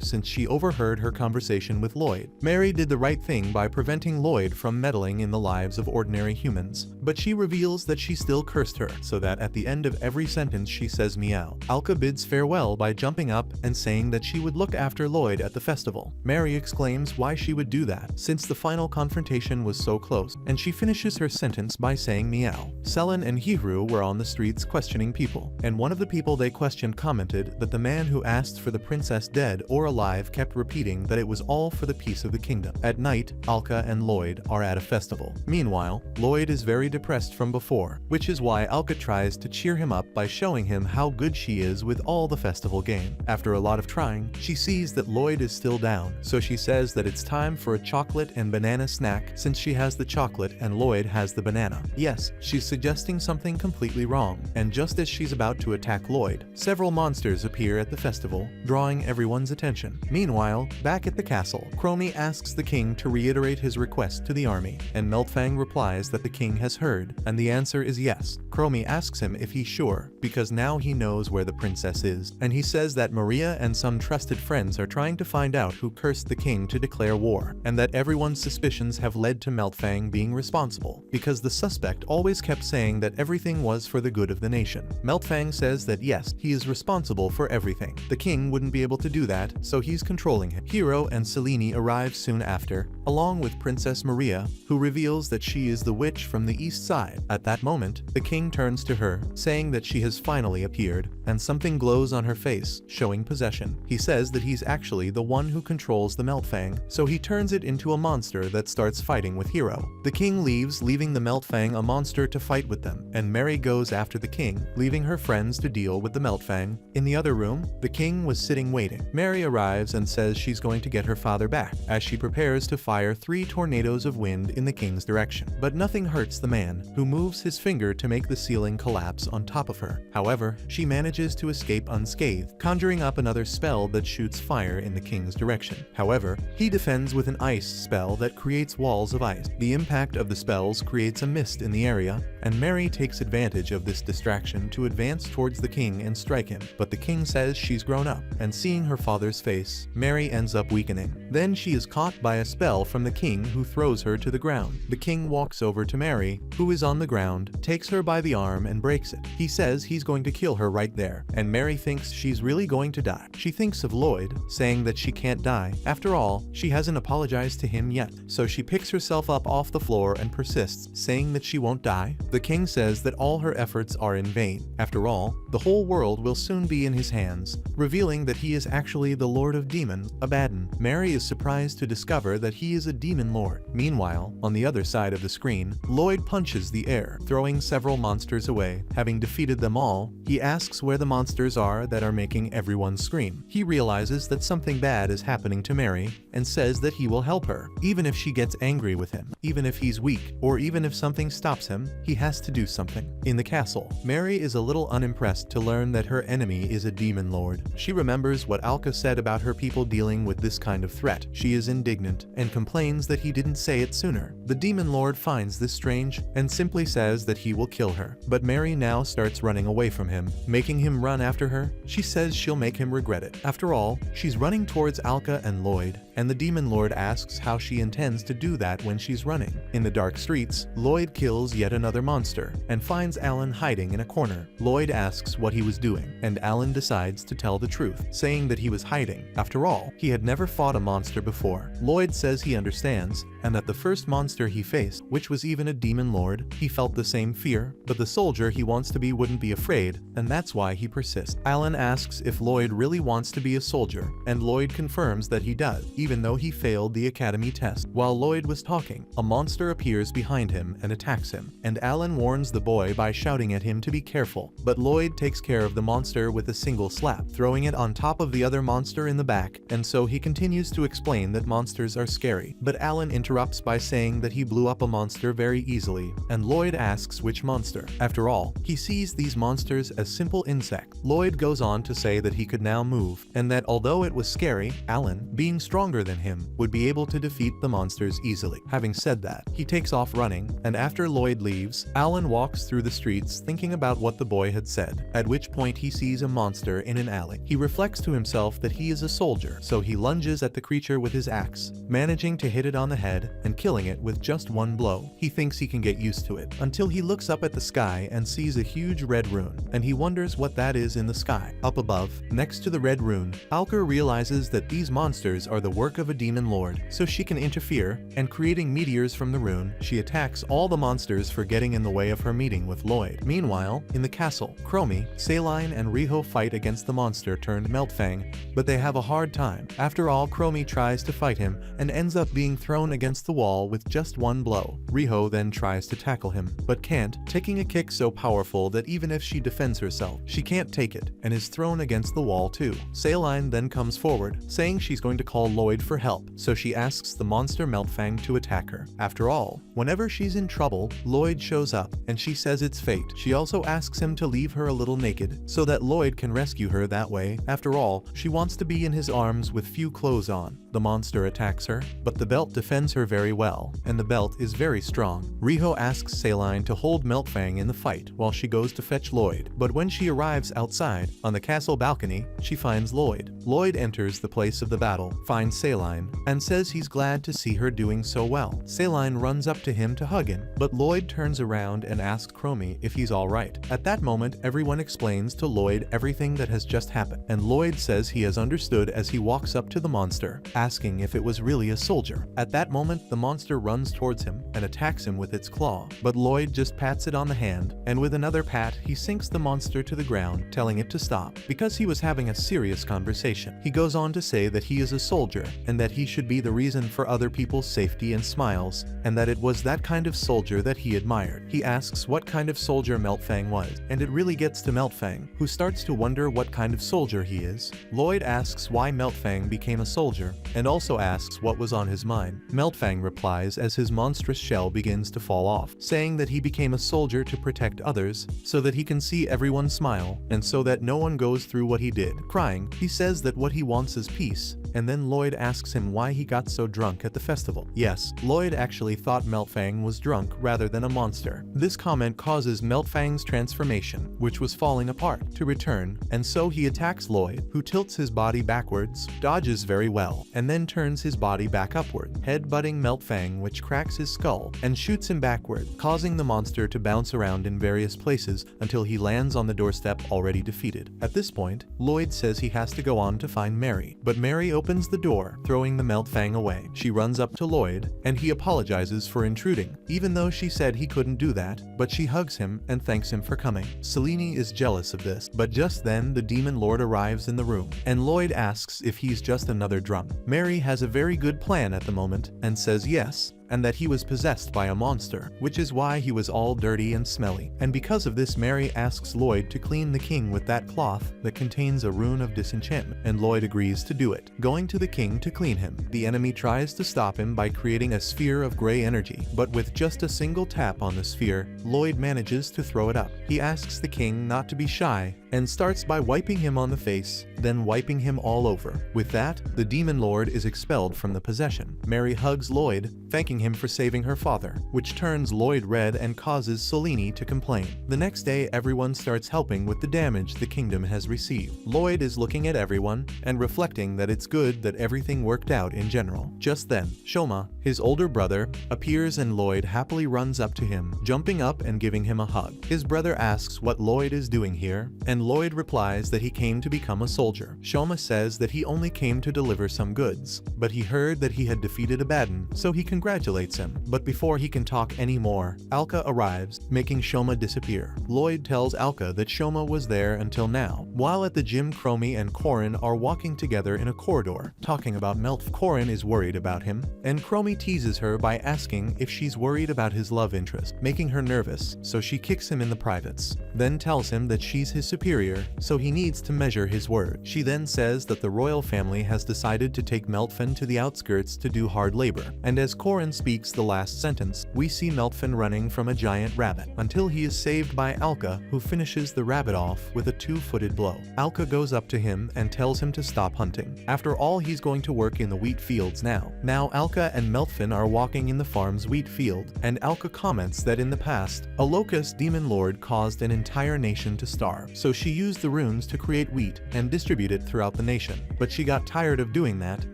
since she overheard her conversation with Lloyd. Mary did the right thing by preventing Lloyd from meddling in the lives of ordinary humans, but she reveals that she still cursed her, so that at the end of every sentence she says meow. Alka bids farewell by jumping up and saying that she would look after Lloyd at the festival. Mary exclaims why she would do that, since the final confrontation was so close, and she finishes her sentence by saying meow. Selen and Hiho were on the streets questioning people, and one of the people they questioned commented that the man who asked for the princess dead or alive kept repeating that it was all for the peace of the kingdom. At night, Alka and Lloyd are at a festival. Meanwhile, Lloyd is very depressed from before, which is why Alka tries to cheer him up by showing him how good she is with all the festival game. After a lot of trying, she sees that Lloyd is still down, so she says that it's time for a chocolate and banana snack since she has the chocolate and Lloyd has the banana. Yes, she's suggesting something completely wrong, and just as she's about to attack Lloyd, several monsters appear at the festival, drawing everyone's attention. Meanwhile, back at the castle, Chromie asks the king to reiterate his request to the army, and Meltfang replies that the king has heard, and the answer is yes. Chromie asks him if he's sure, because now he knows where the princess is, and he says that Maria and some trusted friends are trying to find out who cursed the king to declare war, and that everyone's suspicions have led to Meltfang being responsible, because the suspect always kept saying that everything was for the good of the nation. Meltfang says that yes, he is responsible for everything. The king wouldn't be able to do that, so he's controlling him. Hiho and Selen arrive soon after, along with Princess Maria, who reveals that she is the witch from the east side. At that moment, the king turns to her, saying that she has finally appeared, and something glows on her face, showing possession. He says that he's actually the one who controls the Meltfang, so he turns it into a monster that starts fighting with Hiho. The king leaves, leaving the Meltfang a monster to fight with them, and Mary goes after the king, leaving her friends to deal with the Meltfang. In the other room, the king was sitting waiting. Mary arrives and says she's going to get her father back, as she prepares to fire 3 tornadoes of wind in the king's direction. But nothing hurts the man, who moves his finger to make the ceiling collapse on top of her. However, she manages to escape unscathed, conjuring up another spell that shoots fire in the king's direction. However, he defends with an ice spell that creates walls of ice. The impact of the spells creates a mist in the area, and Mary takes advantage of this distraction to advance towards the king and strike him, but the king says she's grown up, and seeing her father's face, Mary ends up weakening. Then she is caught by a spell from the king, who throws her to the ground. The king walks over to Mary, who is on the ground, takes her by the arm and breaks it. He says he's going to kill her right there, and Mary thinks she's really going to die. She thinks of Lloyd, saying that she can't die. After all, she hasn't apologized to him yet, so she picks herself up off the floor and persists, saying that she won't die. The king says that all her efforts are in vain. After all, the whole world will soon be in his hands, revealing that he is actually the Lord of Demons, Abaddon. Mary is surprised to discover that he is a demon lord. Meanwhile, on the other side of the screen, Lloyd punches the air, throwing several monsters away. Having defeated them all, he asks where the monsters are that are making everyone scream. He realizes that something bad is happening to Mary, and says that he will help her, even if she gets angry with him, even if he's weak, or even if something stops him, he has to do something. In the castle, Mary is a little unimpressed surprised to learn that her enemy is a demon lord. She remembers what Alka said about her people dealing with this kind of threat. She is indignant and complains that he didn't say it sooner. The demon lord finds this strange and simply says that he will kill her. But Mary now starts running away from him, making him run after her. She says she'll make him regret it. After all, she's running towards Alka and Lloyd, and the demon lord asks how she intends to do that when she's running. In the dark streets, Lloyd kills yet another monster and finds Allan hiding in a corner. Lloyd asks what he was doing, and Allan decides to tell the truth, saying that he was hiding. After all, he had never fought a monster before. Lloyd says he understands, and that the first monster he faced, which was even a demon lord, he felt the same fear, but the soldier he wants to be wouldn't be afraid, and that's why he persists. Allan asks if Lloyd really wants to be a soldier, and Lloyd confirms that he does, even though he failed the academy test. While Lloyd was talking, a monster appears behind him and attacks him, and Allan warns the boy by shouting at him to be careful, but Lloyd takes care of the monster with a single slap, throwing it on top of the other monster in the back, and so he continues to explain that monsters are scary. But Allan interrupts by saying that he blew up a monster very easily, and Lloyd asks which monster. After all, he sees these monsters as simple insects. Lloyd goes on to say that he could now move, and that although it was scary, Allan, being stronger than him, would be able to defeat the monsters easily. Having said that, he takes off running, and after Lloyd leaves, Allan walks through the streets thinking about what the boy had said, at which point he sees a monster in an alley. He reflects to himself that he is a soldier, so he lunges at the creature with his axe, managing to hit it on the head and killing it with just one blow. He thinks he can get used to it, until he looks up at the sky and sees a huge red rune, and he wonders what that is in the sky. Up above, next to the red rune, Alka realizes that these monsters are the work of a demon lord, so she can interfere, and creating meteors from the rune, she attacks all the monsters for getting in the way of her meeting with Lloyd. Meanwhile, in the castle, Chromie, Selen, and Hiho fight against the monster turned Meltfang, but they have a hard time. After all, Chromie tries to fight him and ends up being thrown against the wall with just one blow. Hiho then tries to tackle him, but can't, taking a kick so powerful that even if she defends herself, she can't take it, and is thrown against the wall too. Selen then comes forward, saying she's going to call Lloyd for help, so she asks the monster Meltfang to attack her. After all, whenever she's in trouble, Lloyd shows up, and she says it's fate. She also asks him to leave her a little naked, so that Lloyd can rescue her that way. After all, she wants to be in his arms with few clothes on. The monster attacks her, but the belt defends her very well, and the belt is very strong. Hiho asks Selen to hold Meltfang in the fight while she goes to fetch Lloyd, but when she arrives outside, on the castle balcony, she finds Lloyd. Lloyd enters the place of the battle, finds Selen, and says he's glad to see her doing so well. Selen runs up to him to hug him, but Lloyd turns around and asks Chromie if he's alright. At that moment, everyone explains to Lloyd everything that has just happened, and Lloyd says he has understood as he walks up to the monster, asking if it was really a soldier. At that moment, the monster runs towards him and attacks him with its claw, but Lloyd just pats it on the hand, and with another pat, he sinks the monster to the ground, telling it to stop, because he was having a serious conversation. He goes on to say that he is a soldier, and that he should be the reason for other people's safety and smiles, and that it was that kind of soldier that he admired. He asks what kind of soldier Meltfang was, and it really gets to Meltfang, who starts to wonder what kind of soldier he is. Lloyd asks why Meltfang became a soldier, and also asks what was on his mind. Meltfang replies as his monstrous shell begins to fall off, saying that he became a soldier to protect others, so that he can see everyone smile, and so that no one goes through what he did. Crying, he says that what he wants is peace, and then Lloyd asks him why he got so drunk at the festival. Yes, Lloyd actually thought Meltfang was drunk rather than a monster. This comment causes Meltfang's transformation, which was falling apart, to return, and so he attacks Lloyd, who tilts his body backwards, dodges very well, and then turns his body back upward, head-butting Meltfang, which cracks his skull, and shoots him backward, causing the monster to bounce around in various places until he lands on the doorstep already defeated. At this point, Lloyd says he has to go on to find Mary, but Mary opens the door, throwing the Meltfang away. She runs up to Lloyd, and he apologizes for intruding, even though she said he couldn't do that, but she hugs him and thanks him for coming. Selene is jealous of this, but just then the demon lord arrives in the room, and Lloyd asks if he's just another drunk. Mary has a very good plan at the moment, and says yes, and that he was possessed by a monster, which is why he was all dirty and smelly. And because of this, Mary asks Lloyd to clean the king with that cloth that contains a rune of disenchantment, and Lloyd agrees to do it, going to the king to clean him. The enemy tries to stop him by creating a sphere of gray energy, but with just a single tap on the sphere, Lloyd manages to throw it up. He asks the king not to be shy, and starts by wiping him on the face, then wiping him all over. With that, the demon lord is expelled from the possession. Mary hugs Lloyd, thanking him for saving her father, which turns Lloyd red and causes Selen to complain. The next day, everyone starts helping with the damage the kingdom has received. Lloyd is looking at everyone and reflecting that it's good that everything worked out in general. Just then, Shoma, his older brother, appears and Lloyd happily runs up to him, jumping up and giving him a hug. His brother asks what Lloyd is doing here, and Lloyd replies that he came to become a soldier. Shoma says that he only came to deliver some goods, but he heard that he had defeated a Bat-Kun, so he congratulates him. But before he can talk anymore, Alka arrives, making Shoma disappear. Lloyd tells Alka that Shoma was there until now. While at the gym, Chromie and Corin are walking together in a corridor, talking about Melf. Corin is worried about him, and Chromie teases her by asking if she's worried about his love interest, making her nervous, so she kicks him in the privates, then tells him that she's his superior, so he needs to measure his word. She then says that the royal family has decided to take Meltfin to the outskirts to do hard labor, and as Corin speaks the last sentence, we see Meltfin running from a giant rabbit, until he is saved by Alka, who finishes the rabbit off with a two-footed blow. Alka goes up to him and tells him to stop hunting. After all, he's going to work in the wheat fields now. Now Alka and Meltfin are walking in the farm's wheat field, and Alka comments that in the past, a locust demon lord caused an entire nation to starve, so she used the runes to create wheat and distribute it throughout the nation. But she got tired of doing that,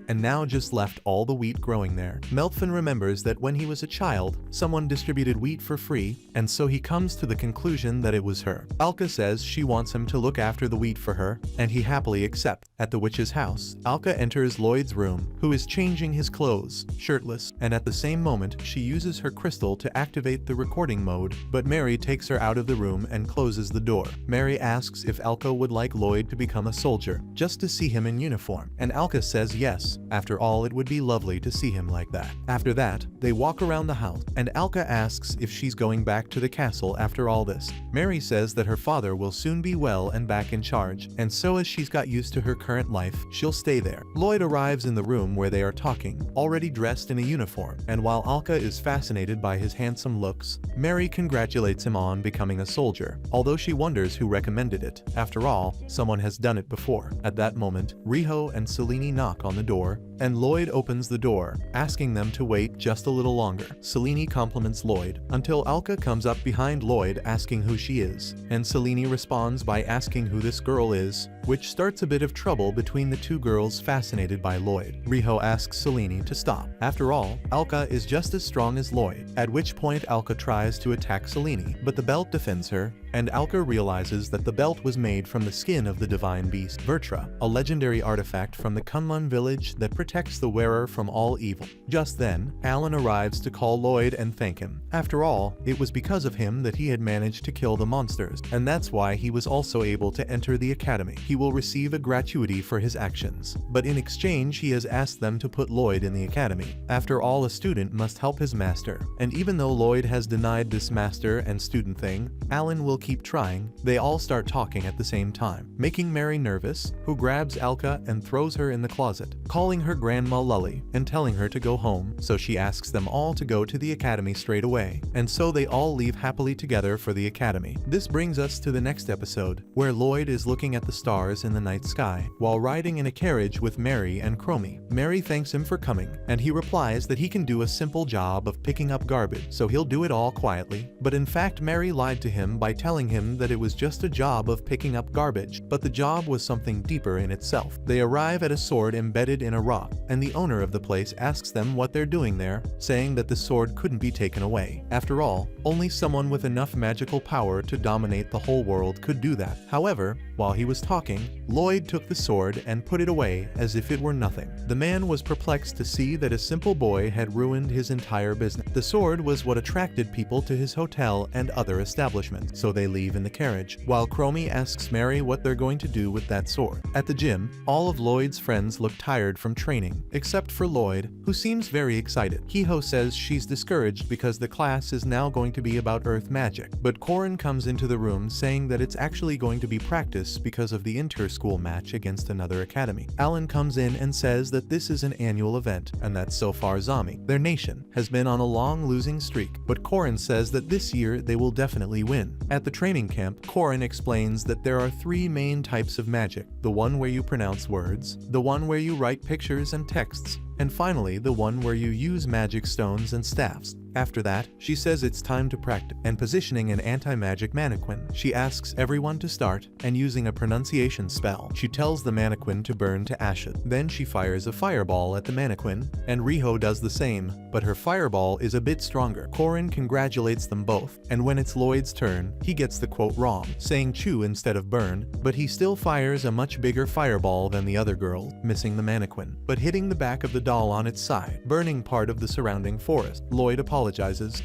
and now just left all the wheat growing there. Meltfin remembers that when he was a child, someone distributed wheat for free, and so he comes to the conclusion that it was her. Alka says she wants him to look after the wheat for her, and he happily accepts. At the witch's house, Alka enters Lloyd's room, who is changing his clothes, shirtless, and at the same moment, she uses her crystal to activate the recording mode, but Mary takes her out of the room and closes the door. Mary asks if Alka would like Lloyd to become a soldier, just to see him in uniform, and Alka says yes. After all, it would be lovely to see him like that. After that, they walk around the house, and Alka asks if she's going back to the castle after all this. Mary says that her father will soon be well and back in charge, and so as she's got used to her current life, she'll stay there. Lloyd arrives in the room where they are talking, already dressed in a uniform, and while Alka is fascinated by his handsome looks, Mary congratulates him on becoming a soldier, although she wonders who recommended it. After all, someone has done it before. At that moment, Hiho and Selen knock on the door, and Lloyd opens the door, asking them to wait just a little longer. Selen compliments Lloyd, until Alka comes up behind Lloyd asking who she is, and Selen responds by asking who this girl is, which starts a bit of trouble between the two girls fascinated by Lloyd. Hiho asks Selen to stop. After all, Alka is just as strong as Lloyd, at which point Alka tries to attack Selen, but the belt defends her, and Alka realizes that the belt was made from the skin of the divine beast Vertra, a legendary artifact from the Conlan village that protects the wearer from all evil. Just then, Allan arrives to call Lloyd and thank him. After all, it was because of him that he had managed to kill the monsters, and that's why he was also able to enter the academy. He will receive a gratuity for his actions, but in exchange he has asked them to put Lloyd in the academy. After all, a student must help his master, and even though Lloyd has denied this master and student thing, Allan will keep trying. They all start talking at the same time, making Mary nervous, who grabs Alka and throws her in the closet, calling her Grandma Lully and telling her to go home, so she asks them all to go to the academy straight away, and so they all leave happily together for the academy. This brings us to the next episode, where Lloyd is looking at the stars in the night sky, while riding in a carriage with Mary and Chromie. Mary thanks him for coming, and he replies that he can do a simple job of picking up garbage, so he'll do it all quietly, but in fact Mary lied to him by telling him that it was just a job of picking up garbage, but the job was something deeper in itself. They arrive at a sword embedded in a rock, and the owner of the place asks them what they're doing there, saying that the sword couldn't be taken away. After all, only someone with enough magical power to dominate the whole world could do that. However, While he was talking, Lloyd took the sword and put it away as if it were nothing. The man was perplexed to see that a simple boy had ruined his entire business. The sword was what attracted people to his hotel and other establishments, so they leave in the carriage, while Chromie asks Mary what they're going to do with that sword. At the gym, all of Lloyd's friends look tired from training, except for Lloyd, who seems very excited. Hiho says she's discouraged because the class is now going to be about earth magic, but Corin comes into the room saying that it's actually going to be practice because of the inter-school match against another academy. Allan comes in and says that this is an annual event, and that so far Zami, their nation, has been on a long losing streak, but Corin says that this year they will definitely win. At the training camp, Corin explains that there are 3 main types of magic: the one where you pronounce words, the one where you write pictures and texts, and finally the one where you use magic stones and staffs. After that, she says it's time to practice, and positioning an anti-magic mannequin, she asks everyone to start, and using a pronunciation spell, she tells the mannequin to burn to ashes. Then she fires a fireball at the mannequin, and Hiho does the same, but her fireball is a bit stronger. Corin congratulates them both, and when it's Lloyd's turn, he gets the quote wrong, saying chew instead of burn, but he still fires a much bigger fireball than the other girl, missing the mannequin, but hitting the back of the doll on its side, burning part of the surrounding forest. Lloyd apologizes,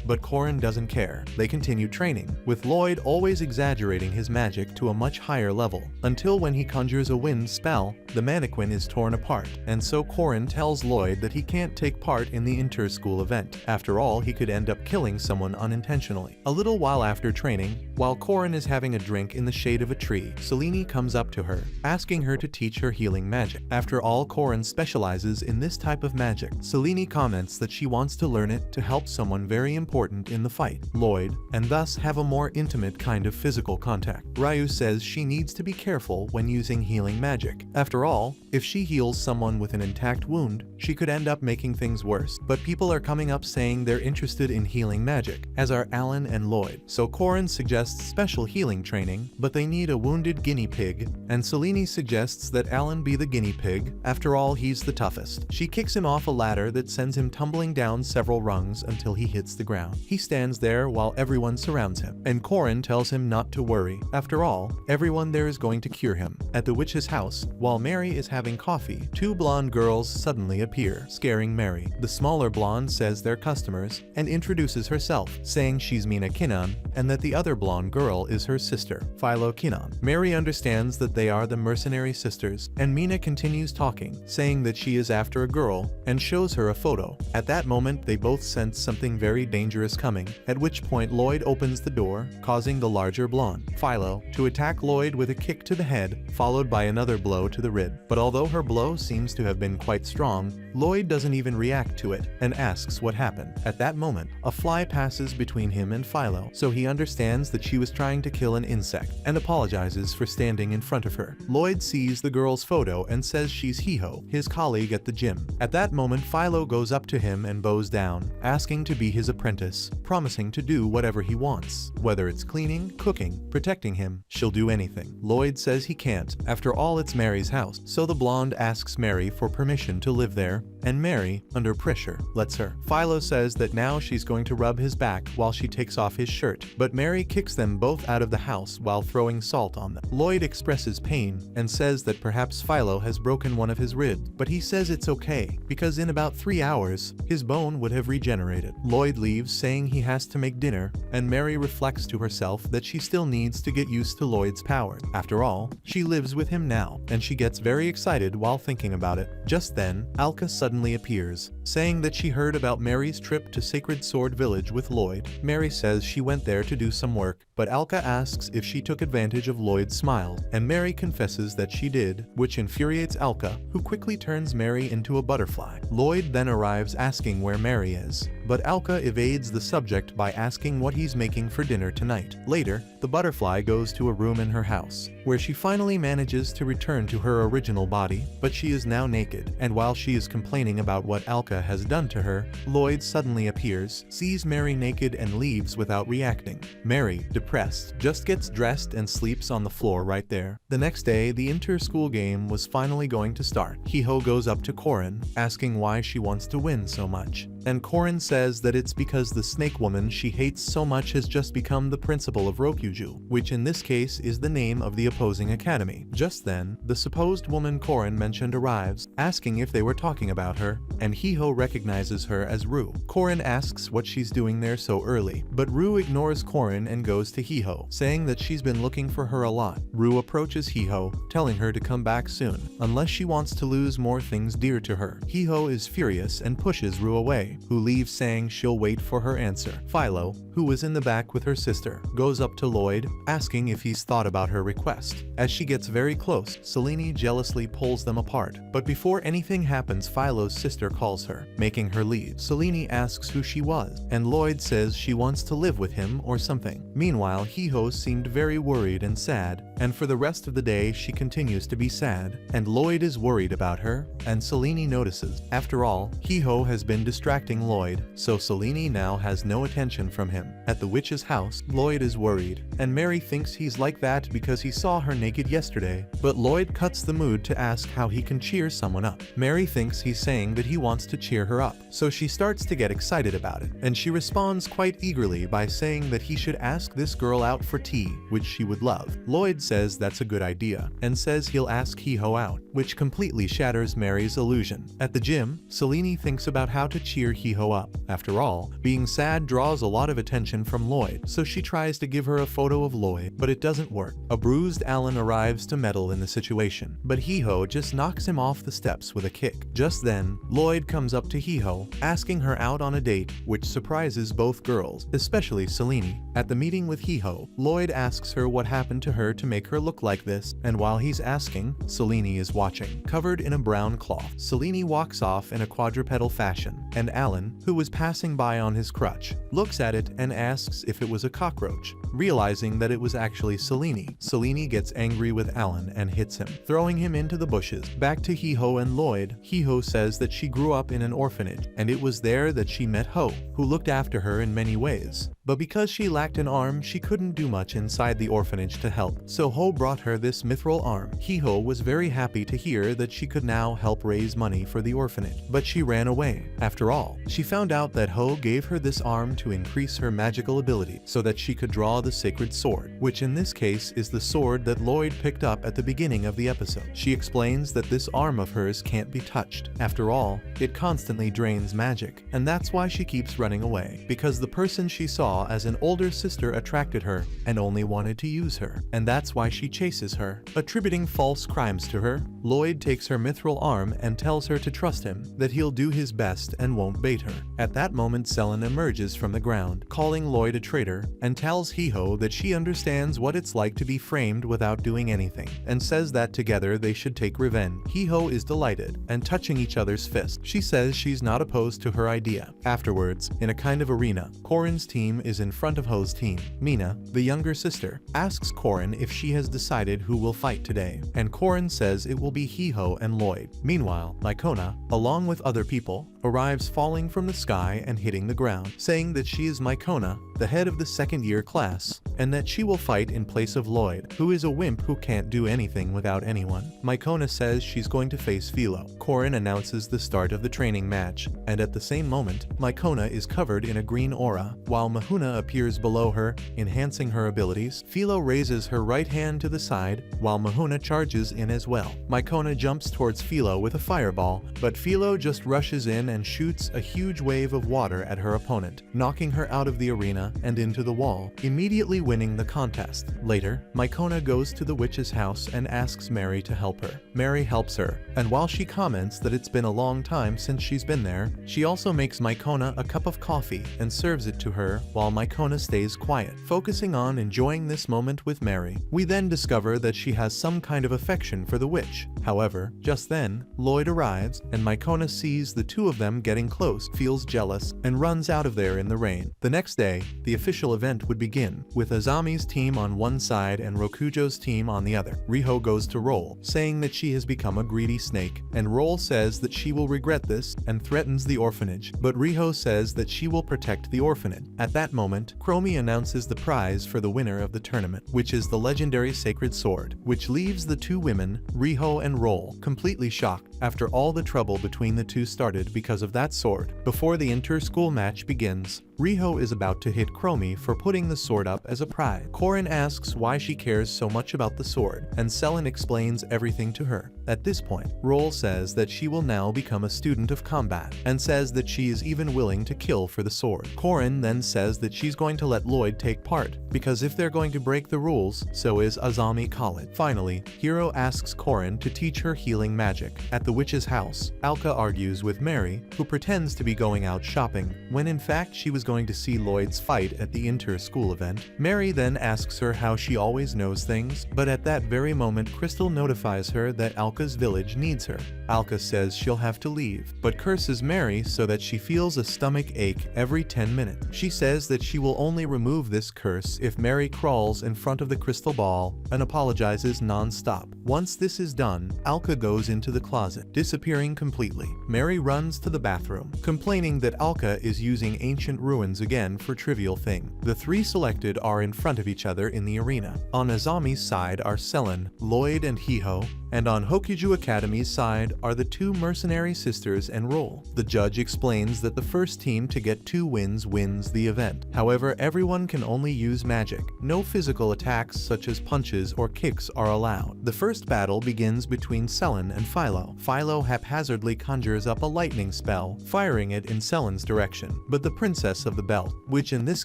but Corin doesn't care. They continue training, with Lloyd always exaggerating his magic to a much higher level, until when he conjures a wind spell, the mannequin is torn apart, and so Corin tells Lloyd that he can't take part in the inter-school event. After all, he could end up killing someone unintentionally. A little while after training, while Corin is having a drink in the shade of a tree, Selen comes up to her, asking her to teach her healing magic. After all, Corin specializes in this type of magic. Selen comments that she wants to learn it to help someone very important in the fight, Lloyd, and thus have a more intimate kind of physical contact. Ryu says she needs to be careful when using healing magic. After all, if she heals someone with an intact wound, she could end up making things worse. But people are coming up saying they're interested in healing magic, as are Allan and Lloyd. So Corin suggests special healing training, but they need a wounded guinea pig, and Selen suggests that Allan be the guinea pig. After all, he's the toughest. She kicks him off a ladder that sends him tumbling down several rungs until he hits the ground. He stands there while everyone surrounds him, and Corin tells him not to worry. After all, everyone there is going to cure him. At the witch's house, while Mary is having coffee, 2 blonde girls suddenly appear, scaring Mary. The smaller blonde says they're customers, and introduces herself, saying she's Mina Kinnan, and that the other blonde girl is her sister, Philo Kinnan. Mary understands that they are the mercenary sisters, and Mina continues talking, saying that she is after a girl, and shows her a photo. At that moment, they both sense something very dangerous coming, at which point Lloyd opens the door, causing the larger blonde, Philo, to attack Lloyd with a kick to the head, followed by another blow to the rib. But although her blow seems to have been quite strong, Lloyd doesn't even react to it, and asks what happened. At that moment, a fly passes between him and Philo, so he understands that she was trying to kill an insect, and apologizes for standing in front of her. Lloyd sees the girl's photo and says she's Hiho, his colleague at the gym. At that moment, Philo goes up to him and bows down, asking to be his apprentice, promising to do whatever he wants. Whether it's cleaning, cooking, protecting him, she'll do anything. Lloyd says he can't. After all, it's Mary's house, so the blonde asks Mary for permission to live there, and Mary, under pressure, lets her. Philo says that now she's going to rub his back while she takes off his shirt, but Mary kicks them both out of the house while throwing salt on them. Lloyd expresses pain and says that perhaps Philo has broken one of his ribs, but he says it's okay, because in about 3 hours, his bone would have regenerated. Lloyd leaves saying he has to make dinner, and Mary reflects to herself that she still needs to get used to Lloyd's power. After all, she lives with him now, and she gets very excited while thinking about it. Just then, Alka suddenly appears, saying that she heard about Mary's trip to Sacred Sword Village with Lloyd. Mary says she went there to do some work, but Alka asks if she took advantage of Lloyd's smile, and Mary confesses that she did, which infuriates Alka, who quickly turns Mary into a butterfly. Lloyd then arrives asking where Mary is, but Alka evades the subject by asking what he's making for dinner tonight. Later, the butterfly goes to a room in her house, where she finally manages to return to her original body, but she is now naked, and while she is complaining about what Alka has done to her, Lloyd suddenly appears, sees Mary naked and leaves without reacting. Mary, depressed, just gets dressed and sleeps on the floor right there. The next day, the inter-school game was finally going to start. Hiho goes up to Corin, asking why she wants to win so much, and Corin says that it's because the snake woman she hates so much has just become the principal of Rokuju, which in this case is the name of the opposing academy. Just then, the supposed woman Corin mentioned arrives, asking if they were talking about her, and Hiho recognizes her as Rue. Corin asks what she's doing there so early, but Rue ignores Corin and goes to Hiho, saying that she's been looking for her a lot. Rue approaches Hiho, telling her to come back soon, unless she wants to lose more things dear to her. Hiho is furious and pushes Rue away, who leaves saying she'll wait for her answer. Philo, who was in the back with her sister, goes up to Lloyd, asking if he's thought about her request. As she gets very close, Selen jealously pulls them apart, but before anything happens, Philo's sister calls her, making her leave. Selen asks who she was, and Lloyd says she wants to live with him or something. Meanwhile, Hiho seemed very worried and sad, and for the rest of the day she continues to be sad, and Lloyd is worried about her, and Selen notices. After all, Hiho has been distracting Lloyd, so Selen now has no attention from him. At the witch's house, Lloyd is worried, and Mary thinks he's like that because he saw her naked yesterday, but Lloyd cuts the mood to ask how he can cheer someone up. Mary thinks he's saying that he wants to cheer her up, so she starts to get excited about it, and she responds quite eagerly by saying that he should ask this girl out for tea, which she would love. Lloyd says that's a good idea, and says he'll ask Hiho out, which completely shatters Mary's illusion. At the gym, Selen thinks about how to cheer Hiho up. After all, being sad draws a lot of attention from Lloyd, so she tries to give her a photo of Lloyd, but it doesn't work. A bruised Allan arrives to meddle in the situation, but Hiho just knocks him off the steps with a kick. Just then, Lloyd comes up to Hiho, asking her out on a date, which surprises both girls, especially Selen. At the meeting with Hiho, Lloyd asks her what happened to her to make her look like this, and while he's asking, Selen is watching. Covered in a brown cloth, Selen walks off in a quadrupedal fashion, and Allan, who was passing by on his crutch, looks at it and asks if it was a cockroach. Realizing that it was actually Selen, Selen gets angry with Allan and hits him, throwing him into the bushes. Back to Hiho and Lloyd, Hiho says that she grew up in an orphanage, and it was there that she met Ho, who looked after her in many ways. But because she lacked an arm, she couldn't do much inside the orphanage to help, so Ho brought her this mithril arm. Hiho was very happy to hear that she could now help raise money for the orphanage, but she ran away. After all, she found out that Ho gave her this arm to increase her magical ability so that she could draw the sacred sword, which in this case is the sword that Lloyd picked up at the beginning of the episode. She explains that this arm of hers can't be touched. After all, it constantly drains magic, and that's why she keeps running away, because the person she saw as an older sister attracted her and only wanted to use her, and that's why she chases her, attributing false crimes to her. Lloyd takes her mithril arm and tells her to trust him, that he'll do his best and won't bait her. At that moment, Selen emerges from the ground, calling Lloyd a traitor, and tells Hiho that she understands what it's like to be framed without doing anything, and says that together they should take revenge. Hiho is delighted, and touching each other's fist, she says she's not opposed to her idea. Afterwards, in a kind of arena, Corin's team is in front of Ho's team. Mina, the younger sister, asks Corin if she has decided who will fight today, and Corin says it will be Hiho and Lloyd. Meanwhile, Mycona, along with other people, arrives falling from the sky and hitting the ground, saying that she is Mycona, the head of the second-year class, and that she will fight in place of Lloyd, who is a wimp who can't do anything without anyone. Mycona says she's going to face Philo. Corin announces the start of the training match, and at the same moment, Mycona is covered in a green aura, while Mahuna appears below her, enhancing her abilities. Philo raises her right hand to the side, while Mahuna charges in as well. Mycona jumps towards Philo with a fireball, but Philo just rushes in and shoots a huge wave of water at her opponent, knocking her out of the arena and into the wall, immediately winning the contest. Later, Mycona goes to the witch's house and asks Mary to help her. Mary helps her, and while she comments that it's been a long time since she's been there, she also makes Mycona a cup of coffee and serves it to her while Mycona stays quiet, focusing on enjoying this moment with Mary. We then discover that she has some kind of affection for the witch. However, just then, Lloyd arrives, and Mycona sees the two of them getting close, feels jealous, and runs out of there in the rain. The next day, the official event would begin, with Azami's team on one side and Rokujo's team on the other. Riho goes to Roll, saying that she has become a greedy snake, and Roll says that she will regret regret this and threatens the orphanage, but Hiho says that she will protect the orphanage. At that moment, Chromie announces the prize for the winner of the tournament, which is the legendary sacred sword, which leaves the two women, Hiho and Roll, completely shocked after all the trouble between the two started because of that sword. Before the inter-school match begins, Hiho is about to hit Chromie for putting the sword up as a prize. Corin asks why she cares so much about the sword, and Selen explains everything to her. At this point, Roll says that she will now become a student of combat, and says that she is even willing to kill for the sword. Corin then says that she's going to let Lloyd take part, because if they're going to break the rules, so is Azami College. Finally, Hiro asks Corin to teach her healing magic. At the witch's house, Alka argues with Mary, who pretends to be going out shopping, when in fact she was going to see Lloyd's fight at the inter-school event. Mary then asks her how she always knows things, but at that very moment Crystal notifies her that Alka's village needs her. Alka says she'll have to leave, but curses Mary so that she feels a stomach ache every 10 minutes. She says that she will only remove this curse if Mary crawls in front of the crystal ball and apologizes non-stop. Once this is done, Alka goes into the closet, disappearing completely. Mary runs to the bathroom, complaining that Alka is using ancient ruins again for trivial thing. The three selected are in front of each other in the arena. On Azami's side are Selen, Lloyd and Hiho, and on Hokuju Academy's side are the two mercenary sisters and Roll. The judge explains that the first team to get 2 wins wins the event. However, everyone can only use magic. No physical attacks such as punches or kicks are allowed. The first battle begins between Selen and Philo. Philo haphazardly conjures up a lightning spell, firing it in Selen's direction. But the Princess of the Belt, which in this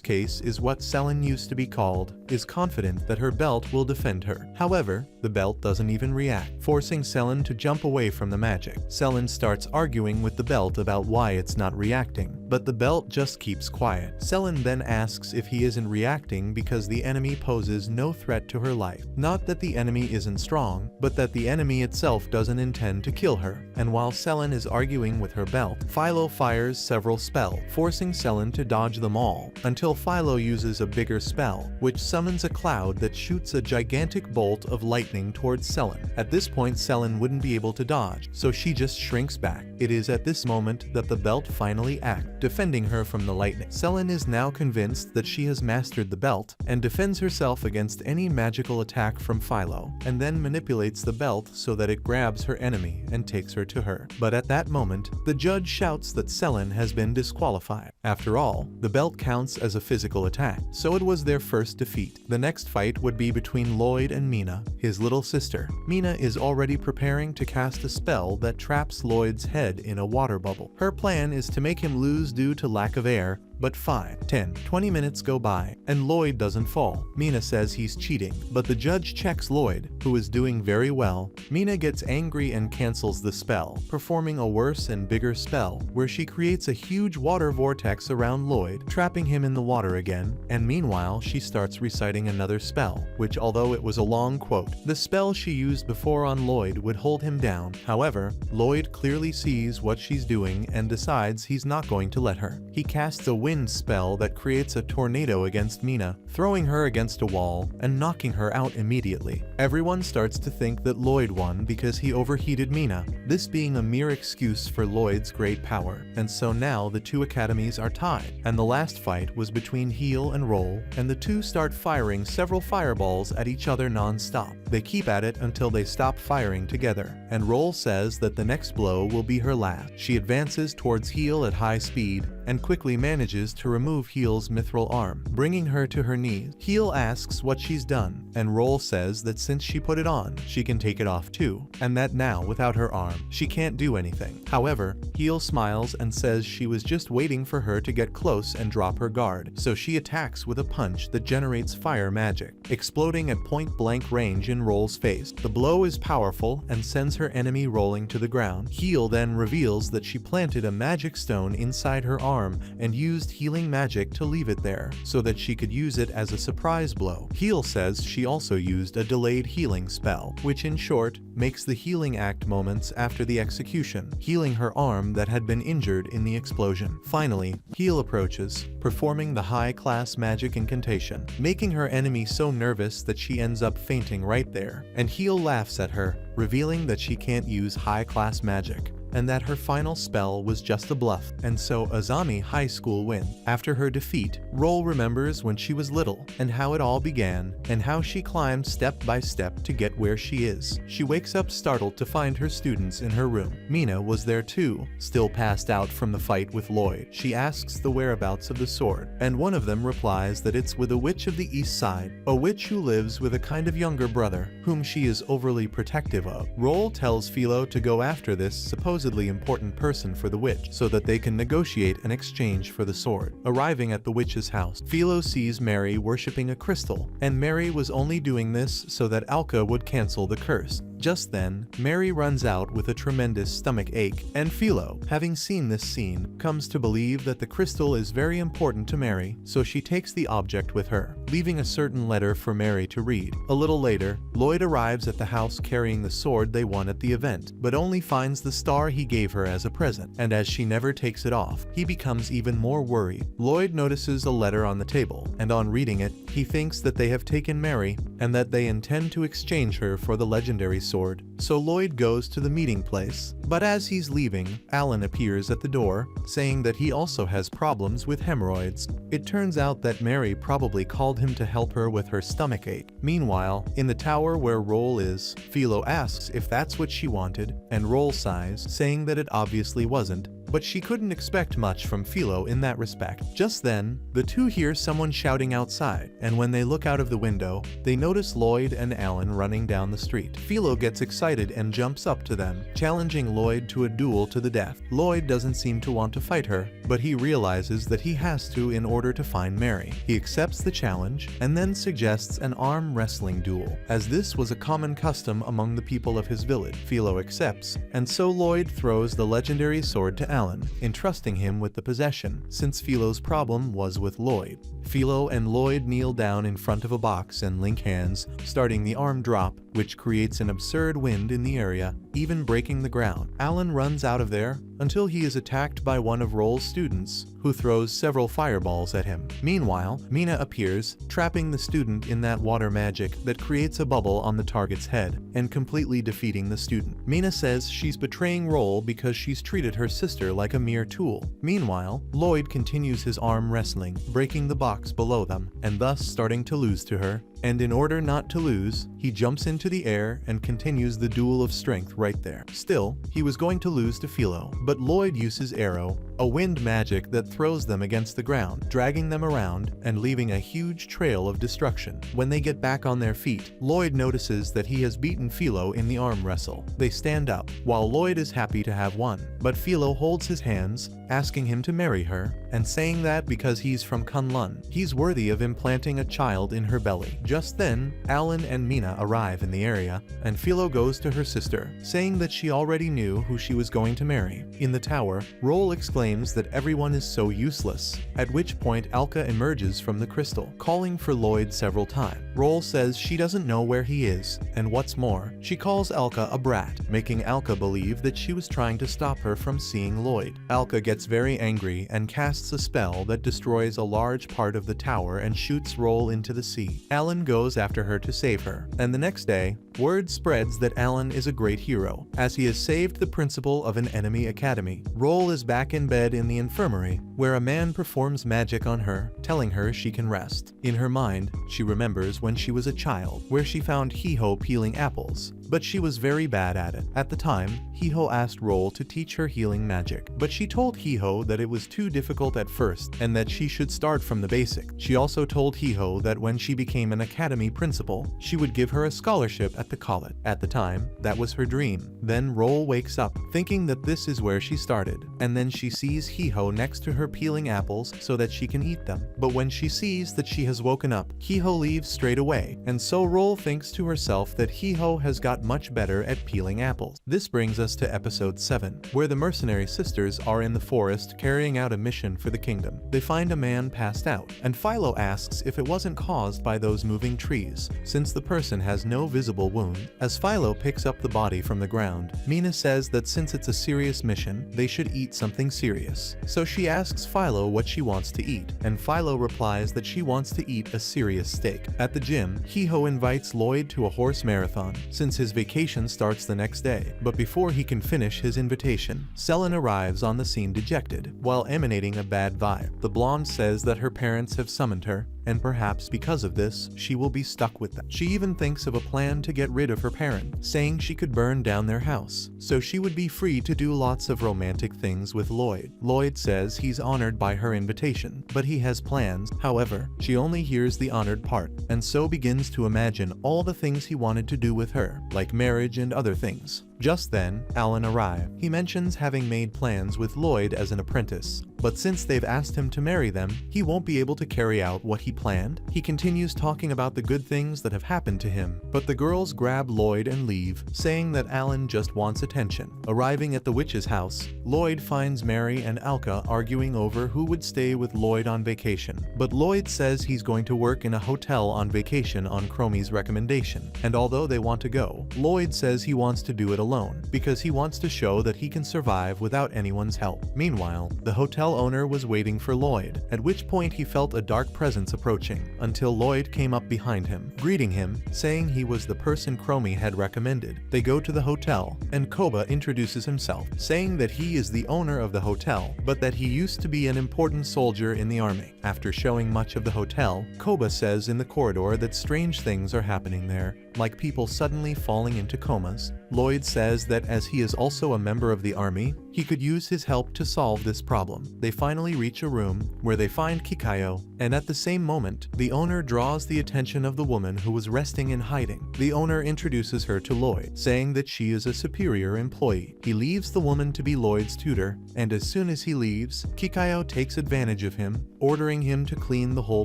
case is what Selen used to be called, is confident that her belt will defend her. However, the belt doesn't even react, forcing Selen to jump away from the magic. Selen starts arguing with the belt about why it's not reacting, but the belt just keeps quiet. Selen then asks if he isn't reacting because the enemy poses no threat to her life. Not that the enemy isn't strong, but that the enemy itself doesn't intend to kill her. And while Selen is arguing with her belt, Philo fires several spells, forcing Selen to dodge them all, until Philo uses a bigger spell, which summons a cloud that shoots a gigantic bolt of lightning towards Selen. At this point, Selen wouldn't be able to dodge, so she just shrinks back. It is at this moment that the belt finally acts, defending her from the lightning. Selen is now convinced that she has mastered the belt, and defends herself against any magical attack from Philo, and then manipulates the belt so that it grabs her enemy and takes her to her. But at that moment, the judge shouts that Selen has been disqualified. After all, the belt counts as a physical attack, so it was their first defeat. The next fight would be between Lloyd and Mina, his little sister. Mina is already preparing to cast a spell that traps Lloyd's head in a water bubble. Her plan is to make him lose due to lack of air, but 5, 10, 20 minutes go by, and Lloyd doesn't fall. Mina says he's cheating, but the judge checks Lloyd, who is doing very well. Mina gets angry and cancels the spell, performing a worse and bigger spell, where she creates a huge water vortex around Lloyd, trapping him in the water again, and meanwhile she starts reciting another spell, which although it was a long quote, the spell she used before on Lloyd would hold him down. However, Lloyd clearly sees what she's doing and decides he's not going to let her. He casts a wind spell that creates a tornado against Mina, throwing her against a wall and knocking her out immediately. Everyone starts to think that Lloyd won because he overheated Mina, this being a mere excuse for Lloyd's great power. And so now the two academies are tied, and the last fight was between Heel and Roll, and the two start firing several fireballs at each other non-stop. They keep at it until they stop firing together, and Roll says that the next blow will be her last. She advances towards Heel at high speed, and quickly manages to remove Heel's mithril arm, bringing her to her knees. Heel asks what she's done, and Roll says that since she put it on, she can take it off too, and that now, without her arm, she can't do anything. However, Heel smiles and says she was just waiting for her to get close and drop her guard, so she attacks with a punch that generates fire magic, exploding at point-blank range in Roll's face. The blow is powerful and sends her enemy rolling to the ground. Heel then reveals that she planted a magic stone inside her arm and used healing magic to leave it there, so that she could use it as a surprise blow. Heel says she also used a delayed healing spell, which in short, makes the healing act moments after the execution, healing her arm that had been injured in the explosion. Finally, Heel approaches, performing the high-class magic incantation, making her enemy so nervous that she ends up fainting right there, and Heel laughs at her, revealing that she can't use high-class magic. and that her final spell was just a bluff, and so Azami High School win. After her defeat, Roll remembers when she was little, and how it all began, and how she climbed step by step to get where she is. She wakes up startled to find her students in her room. Mina was there too, still passed out from the fight with Lloyd. She asks the whereabouts of the sword, and one of them replies that it's with a witch of the east side, a witch who lives with a kind of younger brother, whom she is overly protective of. Roll tells Philo to go after this supposedly important person for the witch, so that they can negotiate an exchange for the sword. Arriving at the witch's house, Philo sees Mary worshipping a crystal, and Mary was only doing this so that Alka would cancel the curse. Just then, Mary runs out with a tremendous stomach ache, and Philo, having seen this scene, comes to believe that the crystal is very important to Mary, so she takes the object with her, leaving a certain letter for Mary to read. A little later, Lloyd arrives at the house carrying the sword they won at the event, but only finds the star he gave her as a present, and as she never takes it off, he becomes even more worried. Lloyd notices a letter on the table, and on reading it, he thinks that they have taken Mary, and that they intend to exchange her for the legendary sword. So Lloyd goes to the meeting place, but as he's leaving, Allan appears at the door, saying that he also has problems with hemorrhoids. It turns out that Mary probably called him to help her with her stomach ache. Meanwhile, in the tower where Roll is, Philo asks if that's what she wanted, and Roll sighs, saying that it obviously wasn't, but she couldn't expect much from Philo in that respect. Just then, the two hear someone shouting outside, and when they look out of the window, they notice Lloyd and Allan running down the street. Philo gets excited and jumps up to them, challenging Lloyd to a duel to the death. Lloyd doesn't seem to want to fight her, but he realizes that he has to in order to find Mary. He accepts the challenge, and then suggests an arm wrestling duel, as this was a common custom among the people of his village. Philo accepts, and so Lloyd throws the legendary sword to Allan, entrusting him with the possession, since Philo's problem was with Lloyd. Philo and Lloyd kneel down in front of a box and link hands, starting the arm drop, which creates an absurd wind in the area, even breaking the ground. Allan runs out of there until he is attacked by one of Roll's students, who throws several fireballs at him. Meanwhile, Mina appears, trapping the student in that water magic that creates a bubble on the target's head, and completely defeating the student. Mina says she's betraying Roll because she's treated her sister like a mere tool. Meanwhile, Lloyd continues his arm wrestling, breaking the box below them, and thus starting to lose to her, and in order not to lose, he jumps into the air and continues the duel of strength right there. Still, he was going to lose to Philo, but Lloyd uses Arrow, a wind magic that throws them against the ground, dragging them around and leaving a huge trail of destruction. When they get back on their feet, Lloyd notices that he has beaten Philo in the arm wrestle. They stand up, while Lloyd is happy to have won, but Philo holds his hands, asking him to marry her, and saying that because he's from Conlan, he's worthy of implanting a child in her belly. Just then, Allan and Mina arrive in the area, and Philo goes to her sister, saying that she already knew who she was going to marry. In the tower, Roll exclaims that everyone is so useless, at which point Alka emerges from the crystal, calling for Lloyd several times. Roll says she doesn't know where he is, and what's more, she calls Alka a brat, making Alka believe that she was trying to stop her from seeing Lloyd. Alka gets very angry and casts a spell that destroys a large part of the tower and shoots Roll into the sea. Allan goes after her to save her, and the next day, word spreads that Allan is a great hero, as he has saved the principal of an enemy academy. Roll is back in bed in the infirmary, where a man performs magic on her, telling her she can rest. In her mind, she remembers when she was a child, where she found Hiho peeling apples, but she was very bad at it. At the time, Hiho asked Roll to teach her healing magic, but she told Hiho that it was too difficult at first and that she should start from the basic. She also told Hiho that when she became an academy principal, she would give her a scholarship at the college. At the time, that was her dream. Then Roll wakes up, thinking that this is where she started, and then she sees Hiho next to her peeling apples so that she can eat them. But when she sees that she has woken up, Hiho leaves straight away, and so Roll thinks to herself that Hiho has got much better at peeling apples. This brings us to episode 7, where the mercenary sisters are in the forest carrying out a mission for the kingdom. They find a man passed out, and Philo asks if it wasn't caused by those moving trees, since the person has no visible wound. As Philo picks up the body from the ground, Mina says that since it's a serious mission, they should eat something serious. So she asks Philo what she wants to eat, and Philo replies that she wants to eat a serious steak. At the gym, Hiho invites Lloyd to a horse marathon, since his his vacation starts the next day, but before he can finish his invitation, Selen arrives on the scene dejected, while emanating a bad vibe. The blonde says that her parents have summoned her, and perhaps because of this, she will be stuck with them. She even thinks of a plan to get rid of her parent, saying she could burn down their house, so she would be free to do lots of romantic things with Lloyd. Lloyd says he's honored by her invitation, but he has plans. However, she only hears the honored part, and so begins to imagine all the things he wanted to do with her, like marriage and other things. Just then, Allan arrives. He mentions having made plans with Lloyd as an apprentice, but since they've asked him to marry them, he won't be able to carry out what he planned. He continues talking about the good things that have happened to him, but the girls grab Lloyd and leave, saying that Allan just wants attention. Arriving at the witch's house, Lloyd finds Mary and Alka arguing over who would stay with Lloyd on vacation, but Lloyd says he's going to work in a hotel on vacation on Chromie's recommendation, and although they want to go, Lloyd says he wants to do it alone because he wants to show that he can survive without anyone's help. Meanwhile, the hotel owner was waiting for Lloyd, at which point he felt a dark presence approaching, until Lloyd came up behind him, greeting him, saying he was the person Chromie had recommended. They go to the hotel, and Koba introduces himself, saying that he is the owner of the hotel, but that he used to be an important soldier in the army. After showing much of the hotel, Koba says in the corridor that strange things are happening there, like people suddenly falling into comas. Lloyd says that as he is also a member of the army, he could use his help to solve this problem. They finally reach a room where they find Kikayo, and at the same moment, the owner draws the attention of the woman who was resting in hiding. The owner introduces her to Lloyd, saying that she is a superior employee. He leaves the woman to be Lloyd's tutor, and as soon as he leaves, Kikayo takes advantage of him, ordering him to clean the whole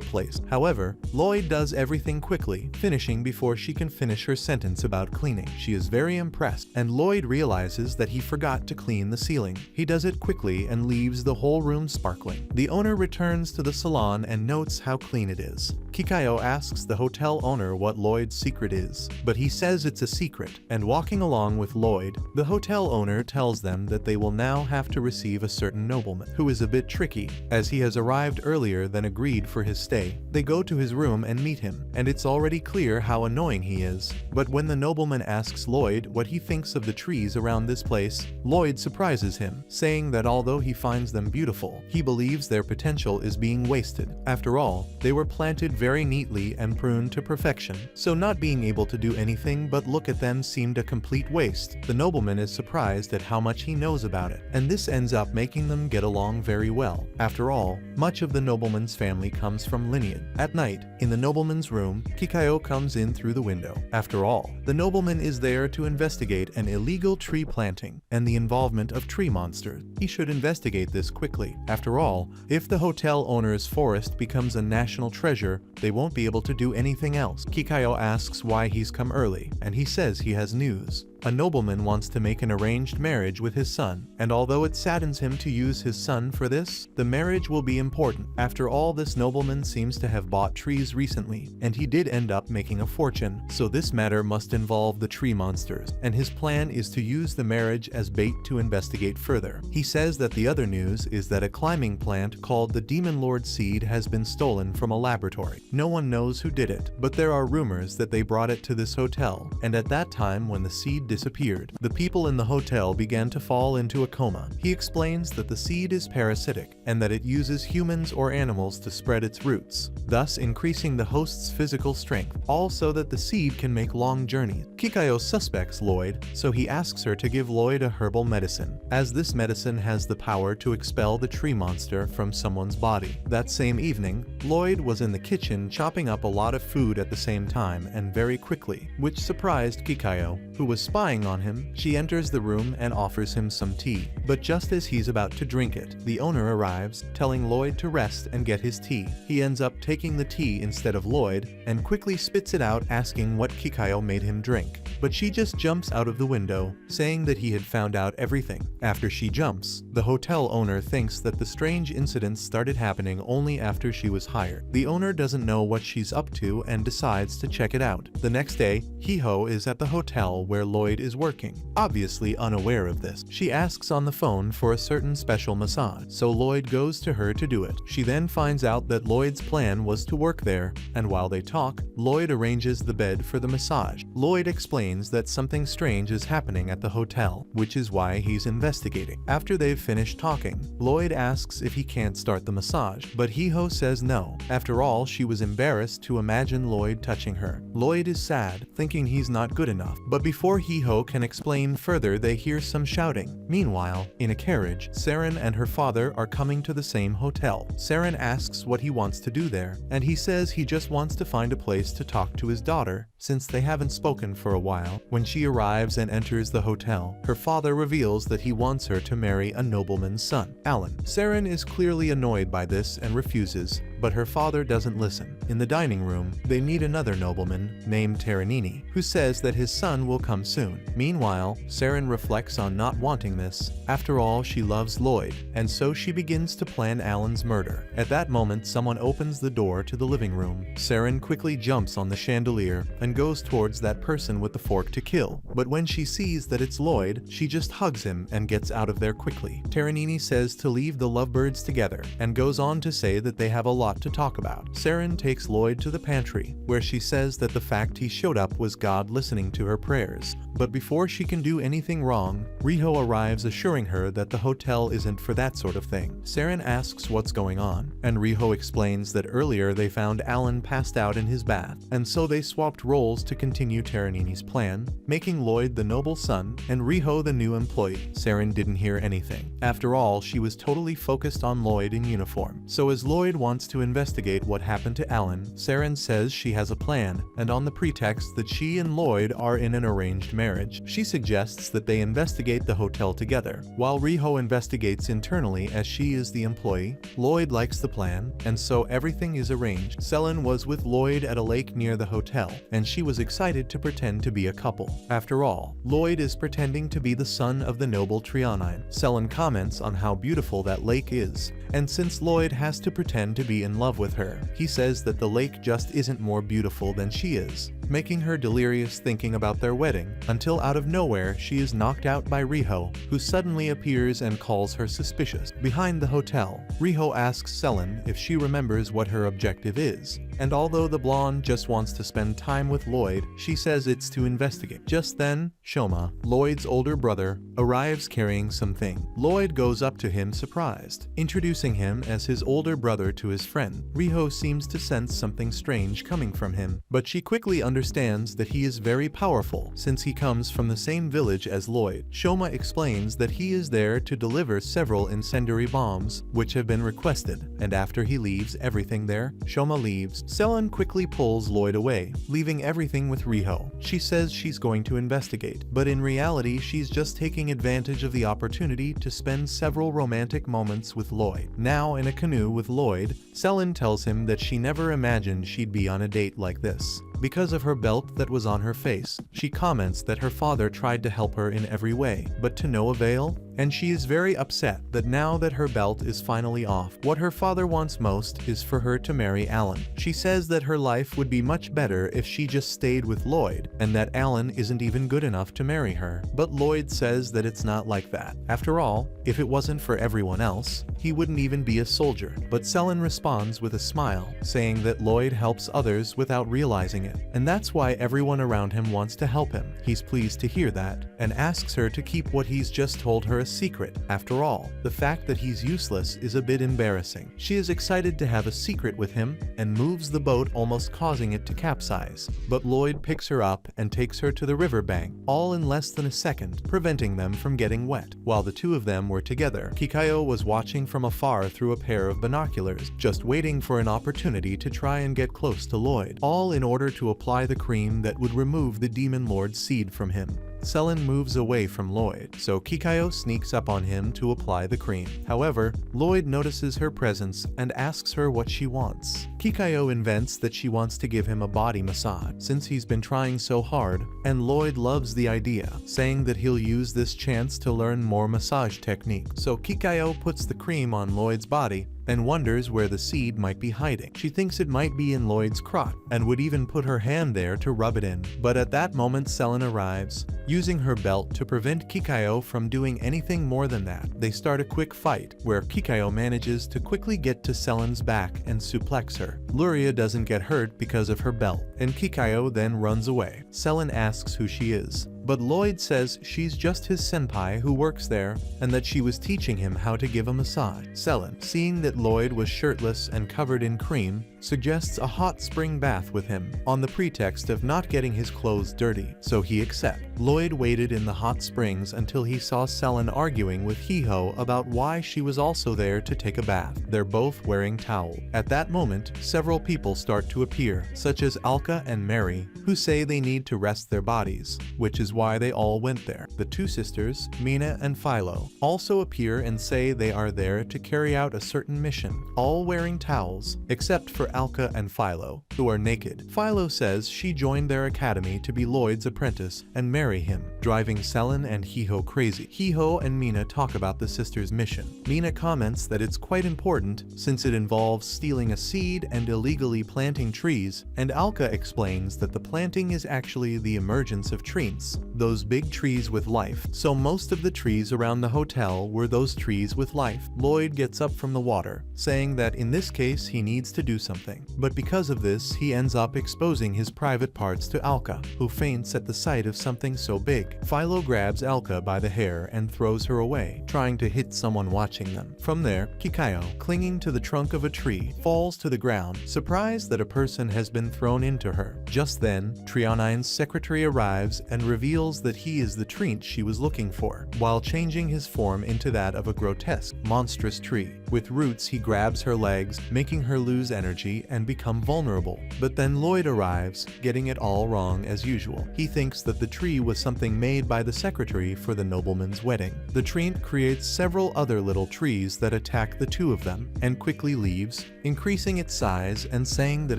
place. However, Lloyd does everything quickly, finishing before she can finish her sentence about cleaning. She is very impressed, and Lloyd realizes that he forgot to clean the ceiling. He does it quickly and leaves the whole room sparkling. The owner returns to the salon and notes how clean it is. Kikayo asks the hotel owner what Lloyd's secret is, but he says it's a secret, and walking along with Lloyd, the hotel owner tells them that they will now have to receive a certain nobleman, who is a bit tricky, as he has arrived earlier than agreed for his stay. They go to his room and meet him, and it's already clear how annoying he is, but when the nobleman asks Lloyd what he thinks of the trees around this place, Lloyd surprises him, saying that although he finds them beautiful, he believes their potential is being wasted. After all, they were planted very neatly and pruned to perfection, so not being able to do anything but look at them seemed a complete waste. The nobleman is surprised at how much he knows about it, and this ends up making them get along very well. After all, much of the nobleman's family comes from lineage. At night, in the nobleman's room, Kikayo comes in through the window. After all, the nobleman is there to investigate an illegal tree planting and the involvement of tree monsters. He should investigate this quickly. After all, if the hotel owner's forest becomes a national treasure, they won't be able to do anything else. Kikayo asks why he's come early, and he says he has news. A nobleman wants to make an arranged marriage with his son, and although it saddens him to use his son for this, the marriage will be important. After all, this nobleman seems to have bought trees recently, and he did end up making a fortune, so this matter must involve the tree monsters, and his plan is to use the marriage as bait to investigate further. He says that the other news is that a climbing plant called the Demon Lord seed has been stolen from a laboratory. No one knows who did it, but there are rumors that they brought it to this hotel, and at that time when the seed disappeared, the people in the hotel began to fall into a coma. He explains that the seed is parasitic and that it uses humans or animals to spread its roots, thus increasing the host's physical strength, all so that the seed can make long journeys. Kikayo suspects Lloyd, so he asks her to give Lloyd a herbal medicine, as this medicine has the power to expel the tree monster from someone's body. That same evening, Lloyd was in the kitchen chopping up a lot of food at the same time and very quickly, which surprised Kikayo, who was spying on him. She enters the room and offers him some tea, but just as he's about to drink it, the owner arrives, telling Lloyd to rest and get his tea. He ends up taking the tea instead of Lloyd, and quickly spits it out asking what Kikayo made him drink, but she just jumps out of the window, saying that he had found out everything. After she jumps, the hotel owner thinks that the strange incidents started happening only after she was hired. The owner doesn't know what she's up to and decides to check it out. The next day, Hiho is at the hotel where Lloyd Lloyd is working. Obviously unaware of this, she asks on the phone for a certain special massage, so Lloyd goes to her to do it. She then finds out that Lloyd's plan was to work there, and while they talk, Lloyd arranges the bed for the massage. Lloyd explains that something strange is happening at the hotel, which is why he's investigating. After they've finished talking, Lloyd asks if he can't start the massage, but Hiho says no. After all, she was embarrassed to imagine Lloyd touching her. Lloyd is sad, thinking he's not good enough, but before Hiho can explain further, they hear some shouting. Meanwhile, in a carriage, Selen and her father are coming to the same hotel. Selen asks what he wants to do there, and he says he just wants to find a place to talk to his daughter, since they haven't spoken for a while. When she arrives and enters the hotel, her father reveals that he wants her to marry a nobleman's son, Allan. Selen is clearly annoyed by this and refuses, but her father doesn't listen. In the dining room, they meet another nobleman named Taranini, who says that his son will come soon. Meanwhile, Selen reflects on not wanting this. After all, she loves Lloyd, and so she begins to plan Allan's murder. At that moment, someone opens the door to the living room. Selen quickly jumps on the chandelier and goes towards that person with the fork to kill, but when she sees that it's Lloyd, she just hugs him and gets out of there quickly. Taranini says to leave the lovebirds together, and goes on to say that they have a lot to talk about. Selen takes Lloyd to the pantry, where she says that the fact he showed up was God listening to her prayers. But before she can do anything wrong, Hiho arrives assuring her that the hotel isn't for that sort of thing. Selen asks what's going on, and Hiho explains that earlier they found Allan passed out in his bath, and so they swapped roles to continue Taranini's plan, making Lloyd the noble son and Hiho the new employee. Selen didn't hear anything. After all, she was totally focused on Lloyd in uniform. So as Lloyd wants to investigate what happened to Allan, Selen says she has a plan, and on the pretext that she and Lloyd are in an arranged marriage, she suggests that they investigate the hotel together. While Hiho investigates internally as she is the employee, Lloyd likes the plan, and so everything is arranged. Selen was with Lloyd at a lake near the hotel, and she was excited to pretend to be a couple. After all, Lloyd is pretending to be the son of the noble Trianine. Selen comments on how beautiful that lake is, and since Lloyd has to pretend to be in love with her, he says that the lake just isn't more beautiful than she is, making her delirious thinking about their wedding, until out of nowhere she is knocked out by Hiho, who suddenly appears and calls her suspicious. Behind the hotel, Hiho asks Selen if she remembers what her objective is, and although the blonde just wants to spend time with Lloyd, she says it's to investigate. Just then, Shoma, Lloyd's older brother, arrives carrying something. Lloyd goes up to him surprised, introducing him as his older brother to his friend. Hiho seems to sense something strange coming from him, but she quickly understands that he is very powerful since he comes from the same village as Lloyd. Shoma explains that he is there to deliver several incendiary bombs, which have been requested, and after he leaves everything there, Shoma leaves. Selen quickly pulls Lloyd away, leaving everything with Hiho. She says she's going to investigate, but in reality she's just taking advantage of the opportunity to spend several romantic moments with Lloyd. Now in a canoe with Lloyd, Selen tells him that she never imagined she'd be on a date like this. Because of her belt that was on her face, she comments that her father tried to help her in every way, but to no avail, and she is very upset that now that her belt is finally off, what her father wants most is for her to marry Allan. She says that her life would be much better if she just stayed with Lloyd, and that Allan isn't even good enough to marry her. But Lloyd says that it's not like that. After all, if it wasn't for everyone else, he wouldn't even be a soldier. But Selen responds with a smile, saying that Lloyd helps others without realizing it, and that's why everyone around him wants to help him. He's pleased to hear that, and asks her to keep what he's just told her a secret. After all, the fact that he's useless is a bit embarrassing. She is excited to have a secret with him, and moves the boat, almost causing it to capsize. But Lloyd picks her up and takes her to the riverbank, all in less than a second, preventing them from getting wet. While the two of them were together, Kikayo was watching from afar through a pair of binoculars, just waiting for an opportunity to try and get close to Lloyd, all in order to apply the cream that would remove the demon lord's seed from him. Selen moves away from Lloyd, so Kikayo sneaks up on him to apply the cream. However, Lloyd notices her presence and asks her what she wants. Kikayo invents that she wants to give him a body massage since he's been trying so hard, and Lloyd loves the idea, saying that he'll use this chance to learn more massage technique. So Kikayo puts the cream on Lloyd's body, and wonders where the seed might be hiding. She thinks it might be in Lloyd's crotch and would even put her hand there to rub it in. But at that moment Selen arrives, using her belt to prevent Hiho from doing anything more than that. They start a quick fight, where Hiho manages to quickly get to Selen's back and suplex her. Luria doesn't get hurt because of her belt, and Hiho then runs away. Selen asks who she is, but Lloyd says she's just his senpai who works there and that she was teaching him how to give a massage. Selen, seeing that Lloyd was shirtless and covered in cream, suggests a hot spring bath with him on the pretext of not getting his clothes dirty, so he accepts. Lloyd waited in the hot springs until he saw Selen arguing with Hiho about why she was also there to take a bath. They're both wearing towels. At that moment, several people start to appear, such as Alka and Mary, who say they need to rest their bodies, which is why they all went there. The two sisters, Mina and Philo, also appear and say they are there to carry out a certain mission, all wearing towels, except for Alka and Philo, who are naked. Philo says she joined their academy to be Lloyd's apprentice and marry him, driving Selen and Hiho crazy. Hiho and Mina talk about the sisters' mission. Mina comments that it's quite important since it involves stealing a seed and illegally planting trees, and Alka explains that the planting is actually the emergence of trees, those big trees with life. So most of the trees around the hotel were those trees with life. Lloyd gets up from the water, saying that in this case he needs to do something. But because of this, he ends up exposing his private parts to Alka, who faints at the sight of something so big. Philo grabs Alka by the hair and throws her away, trying to hit someone watching them. From there, Hiho, clinging to the trunk of a tree, falls to the ground, surprised that a person has been thrown into her. Just then, Trionine's secretary arrives and reveals that he is the treant she was looking for, while changing his form into that of a grotesque, monstrous tree. With roots, he grabs her legs, making her lose energy and become vulnerable. But then Lloyd arrives, getting it all wrong as usual. He thinks that the tree was something made by the secretary for the nobleman's wedding. The treant creates several other little trees that attack the two of them, and quickly leaves, increasing its size and saying that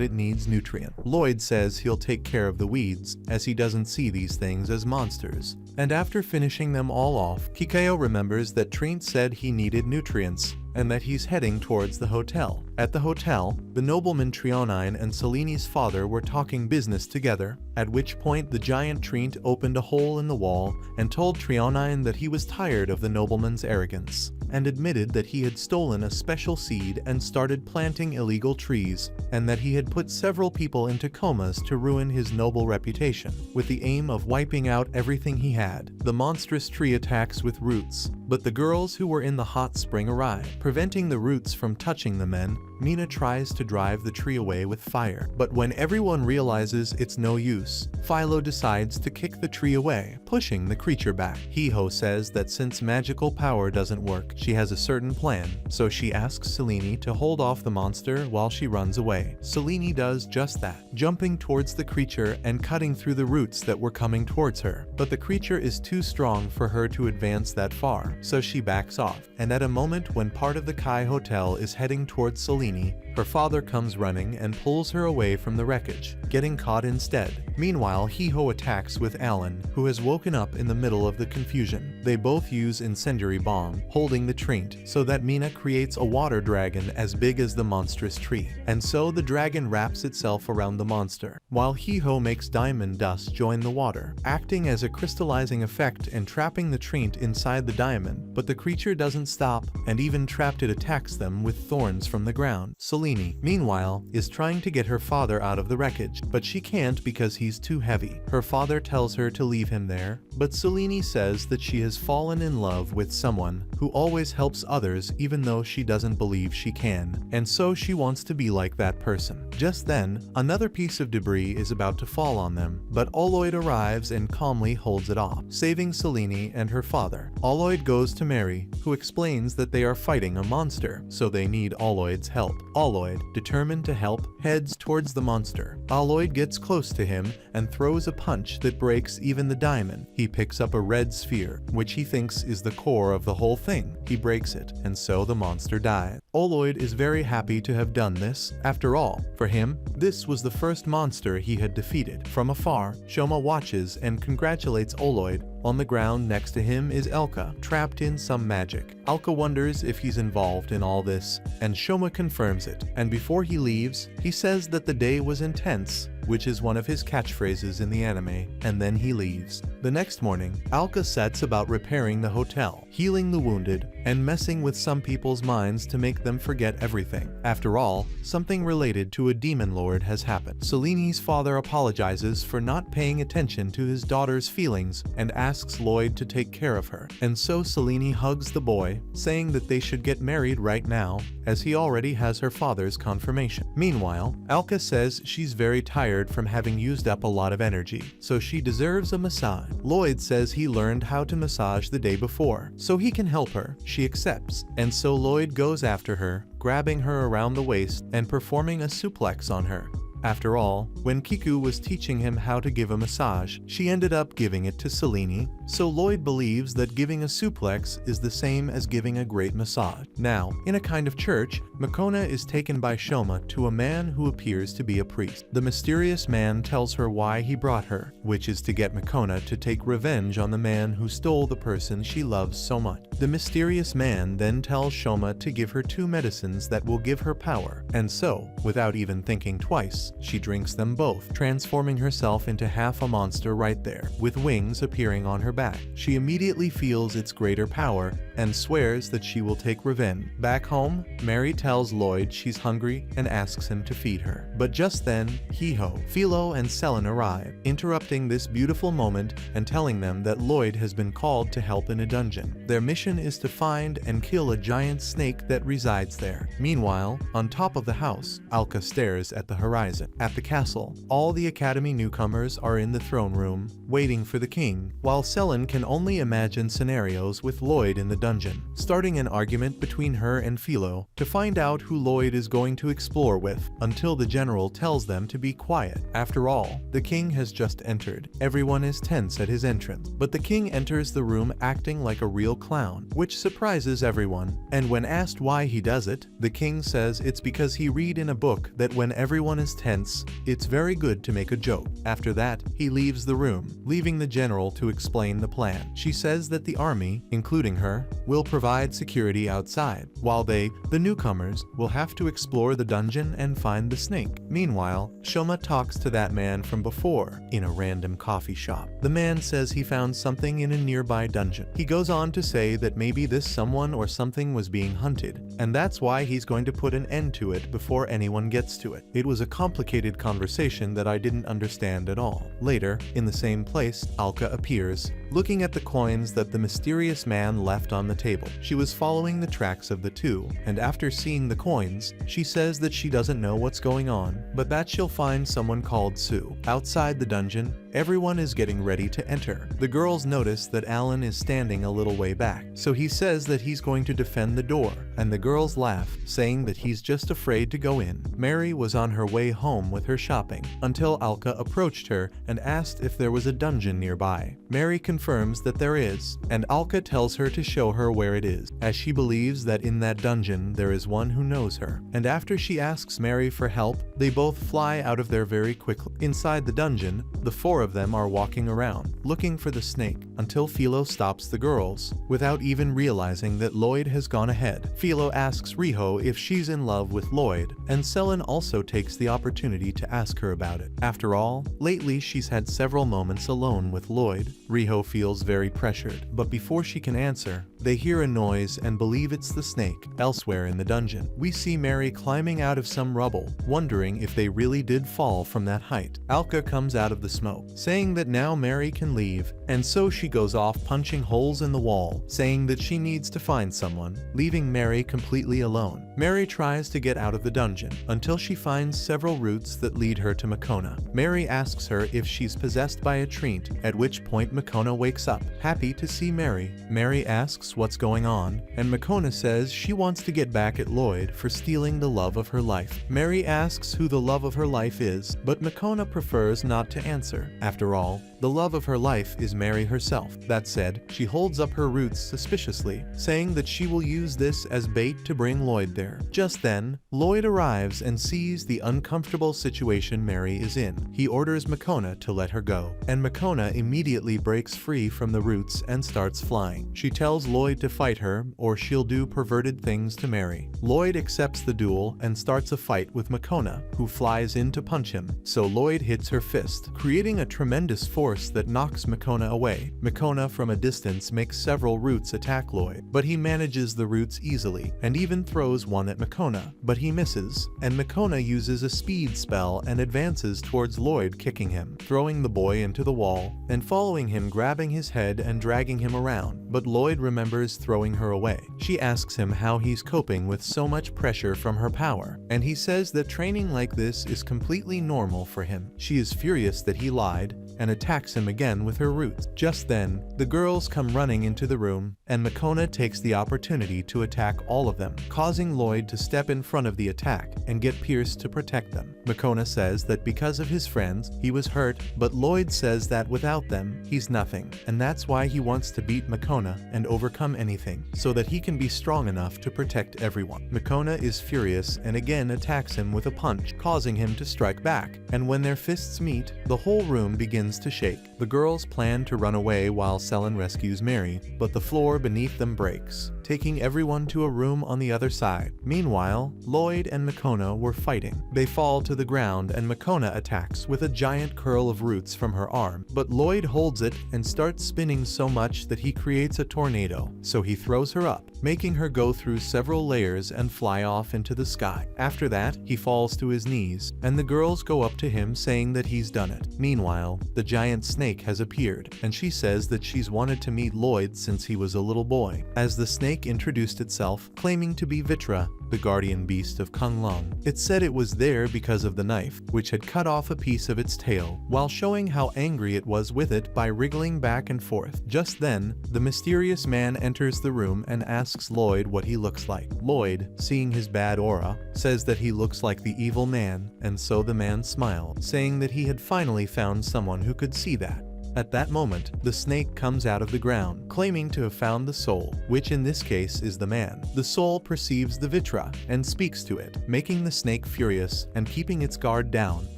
it needs nutrient. Lloyd says he'll take care of the weeds, as he doesn't see these things as monsters. And after finishing them all off, Hiho remembers that Treant said he needed nutrients, and that he's heading towards the hotel. At the hotel, the nobleman Trionine and Seleni's father were talking business together, at which point the giant Treant opened a hole in the wall and told Trionine that he was tired of the nobleman's arrogance, and admitted that he had stolen a special seed and started planting illegal trees, and that he had put several people into comas to ruin his noble reputation, with the aim of wiping out everything he had. The monstrous tree attacks with roots, but the girls who were in the hot spring arrive. Preventing the roots from touching the men, Mina tries to drive the tree away with fire. But when everyone realizes it's no use, Philo decides to kick the tree away, pushing the creature back. Hiho says that since magical power doesn't work, she has a certain plan, so she asks Selene to hold off the monster while she runs away. Selene does just that, jumping towards the creature and cutting through the roots that were coming towards her. But the creature is too strong for her to advance that far, so she backs off. And at a moment when part of the Kai Hotel is heading towards Selene, her father comes running and pulls her away from the wreckage, getting caught instead. Meanwhile, Hiho attacks with Allan, who has woken up in the middle of the confusion. They both use incendiary bomb, holding the treant, so that Mina creates a water dragon as big as the monstrous tree. And so the dragon wraps itself around the monster, while Hiho makes diamond dust join the water, acting as a crystallizing effect and trapping the treant inside the diamond. But the creature doesn't stop, and even trapped it attacks them with thorns from the ground. Selene, meanwhile, is trying to get her father out of the wreckage, but she can't because he's too heavy. Her father tells her to leave him there, but Selene says that she has fallen in love with someone who always helps others even though she doesn't believe she can, and so she wants to be like that person. Just then, another piece of debris is about to fall on them, but Lloyd arrives and calmly holds it off, saving Selene and her father. Lloyd goes to Mary, who explains that they are fighting a monster, so they need Lloyd's help. Lloyd, determined to help, heads towards the monster. Lloyd gets close to him and throws a punch that breaks even the diamond. He He picks up a red sphere, which he thinks is the core of the whole thing. He breaks it, and so the monster dies. Lloyd is very happy to have done this. After all, for him, this was the first monster he had defeated. From afar, Shoma watches and congratulates Lloyd. On the ground next to him is Elka, trapped in some magic. Alka wonders if he's involved in all this, and Shoma confirms it. And before he leaves, he says that the day was intense, which is one of his catchphrases in the anime, and then he leaves. The next morning, Alka sets about repairing the hotel, healing the wounded, and messing with some people's minds to make them forget everything. After all, something related to a demon lord has happened. Selene's father apologizes for not paying attention to his daughter's feelings and asks Lloyd to take care of her. And so Selene hugs the boy, saying that they should get married right now, as he already has her father's confirmation. Meanwhile, Alka says she's very tired from having used up a lot of energy, so she deserves a massage. Lloyd says he learned how to massage the day before, so he can help her. She accepts, and so Lloyd goes after her, grabbing her around the waist and performing a suplex on her. After all, when Kiku was teaching him how to give a massage, she ended up giving it to Selene, so Lloyd believes that giving a suplex is the same as giving a great massage. Now, in a kind of church, Makona is taken by Shoma to a man who appears to be a priest. The mysterious man tells her why he brought her, which is to get Makona to take revenge on the man who stole the person she loves so much. The mysterious man then tells Shoma to give her 2 medicines that will give her power, and so, without even thinking twice, she drinks them both, transforming herself into half a monster right there, with wings appearing on her back. She immediately feels its greater power and swears that she will take revenge. Back home, Mary tells Lloyd she's hungry and asks him to feed her. But just then, Hiho, Philo, and Selen arrive, interrupting this beautiful moment and telling them that Lloyd has been called to help in a dungeon. Their mission is to find and kill a giant snake that resides there. Meanwhile, on top of the house, Alka stares at the horizon. At the castle, all the academy newcomers are in the throne room, waiting for the king, while Selen can only imagine scenarios with Lloyd in the dungeon, starting an argument between her and Philo to find out who Lloyd is going to explore with, until the general tells them to be quiet. After all, the king has just entered. Everyone is tense at his entrance, but the king enters the room acting like a real clown, which surprises everyone, and when asked why he does it, the king says it's because he read in a book that when everyone is tense, it's very good to make a joke. After that, he leaves the room, leaving the general to explain the plan. She says that the army, including her, will provide security outside, while they, the newcomers, will have to explore the dungeon and find the snake. Meanwhile, Shoma talks to that man from before, in a random coffee shop. The man says he found something in a nearby dungeon. He goes on to say that maybe this someone or something was being hunted, and that's why he's going to put an end to it before anyone gets to it. It was a complicated conversation that I didn't understand at all. Later, in the same place, Alka appears, looking at the coins that the mysterious man left on the table. She was following the tracks of the two, and after seeing the coins, she says that she doesn't know what's going on, but that she'll find someone called Sue. Outside the dungeon, everyone is getting ready to enter. The girls notice that Allan is standing a little way back, so he says that he's going to defend the door, and the girls laugh, saying that he's just afraid to go in. Mary was on her way home with her shopping, until Alka approached her and asked if there was a dungeon nearby. Mary confirms that there is, and Alka tells her to show her where it is, as she believes that in that dungeon there is one who knows her. And after she asks Mary for help, they both fly out of there very quickly. Inside the dungeon, the 4 of them are walking around, looking for the snake, until Philo stops the girls, without even realizing that Lloyd has gone ahead. Philo asks Hiho if she's in love with Lloyd, and Selen also takes the opportunity to ask her about it. After all, lately she's had several moments alone with Lloyd. Hiho feels very pressured, but before she can answer, they hear a noise and believe it's the snake. Elsewhere in the dungeon, we see Mary climbing out of some rubble, wondering if they really did fall from that height. Alka comes out of the smoke, saying that now Mary can leave, and so she goes off punching holes in the wall, saying that she needs to find someone, leaving Mary completely alone. Mary tries to get out of the dungeon, until she finds several routes that lead her to Makona. Mary asks her if she's possessed by a treant, at which point Makona wakes up, happy to see Mary. Mary asks what's going on, and Makona says she wants to get back at Lloyd for stealing the love of her life. Mary asks who the love of her life is, but Makona prefers not to answer. After all, the love of her life is Mary herself. That said, she holds up her roots suspiciously, saying that she will use this as bait to bring Lloyd there. Just then, Lloyd arrives and sees the uncomfortable situation Mary is in. He orders Makona to let her go, and Makona immediately breaks free from the roots and starts flying. She tells Lloyd to fight her or she'll do perverted things to Mary. Lloyd accepts the duel and starts a fight with Makona, who flies in to punch him, so Lloyd hits her fist, creating a tremendous force that knocks Makona away. Makona from a distance makes several roots attack Lloyd, but he manages the roots easily and even throws one at Makona, but he misses, and Makona uses a speed spell and advances towards Lloyd, kicking him, throwing the boy into the wall, and following him, grabbing his head and dragging him around. But Lloyd remembers throwing her away. She asks him how he's coping with so much pressure from her power, and he says that training like this is completely normal for him. She is furious that he lied and attacks him again with her roots. Just then, the girls come running into the room, and Makona takes the opportunity to attack all of them, causing Lloyd to step in front of the attack and get Pierce to protect them. Makona says that because of his friends, he was hurt, but Lloyd says that without them, he's nothing, and that's why he wants to beat Makona and overcome anything, so that he can be strong enough to protect everyone. Makona is furious and again attacks him with a punch, causing him to strike back, and when their fists meet, the whole room begins to shake. The girls plan to run away while Selen rescues Mary, but the floor beneath them breaks, taking everyone to a room on the other side. Meanwhile, Lloyd and Makona were fighting. They fall to the ground and Makona attacks with a giant curl of roots from her arm, but Lloyd holds it and starts spinning so much that he creates a tornado, so he throws her up, making her go through several layers and fly off into the sky. After that, he falls to his knees, and the girls go up to him saying that he's done it. Meanwhile, the giant snake has appeared, and she says that she's wanted to meet Lloyd since he was a little boy. As the snake introduced itself, claiming to be Vitra, the guardian beast of Conlan, it said it was there because of the knife, which had cut off a piece of its tail, while showing how angry it was with it by wriggling back and forth. Just then, the mysterious man enters the room and asks Lloyd what he looks like. Lloyd, seeing his bad aura, says that he looks like the evil man, and so the man smiled, saying that he had finally found someone who could see that. At that moment, the snake comes out of the ground, claiming to have found the soul, which in this case is the man. The soul perceives the Vitra and speaks to it, making the snake furious and keeping its guard down,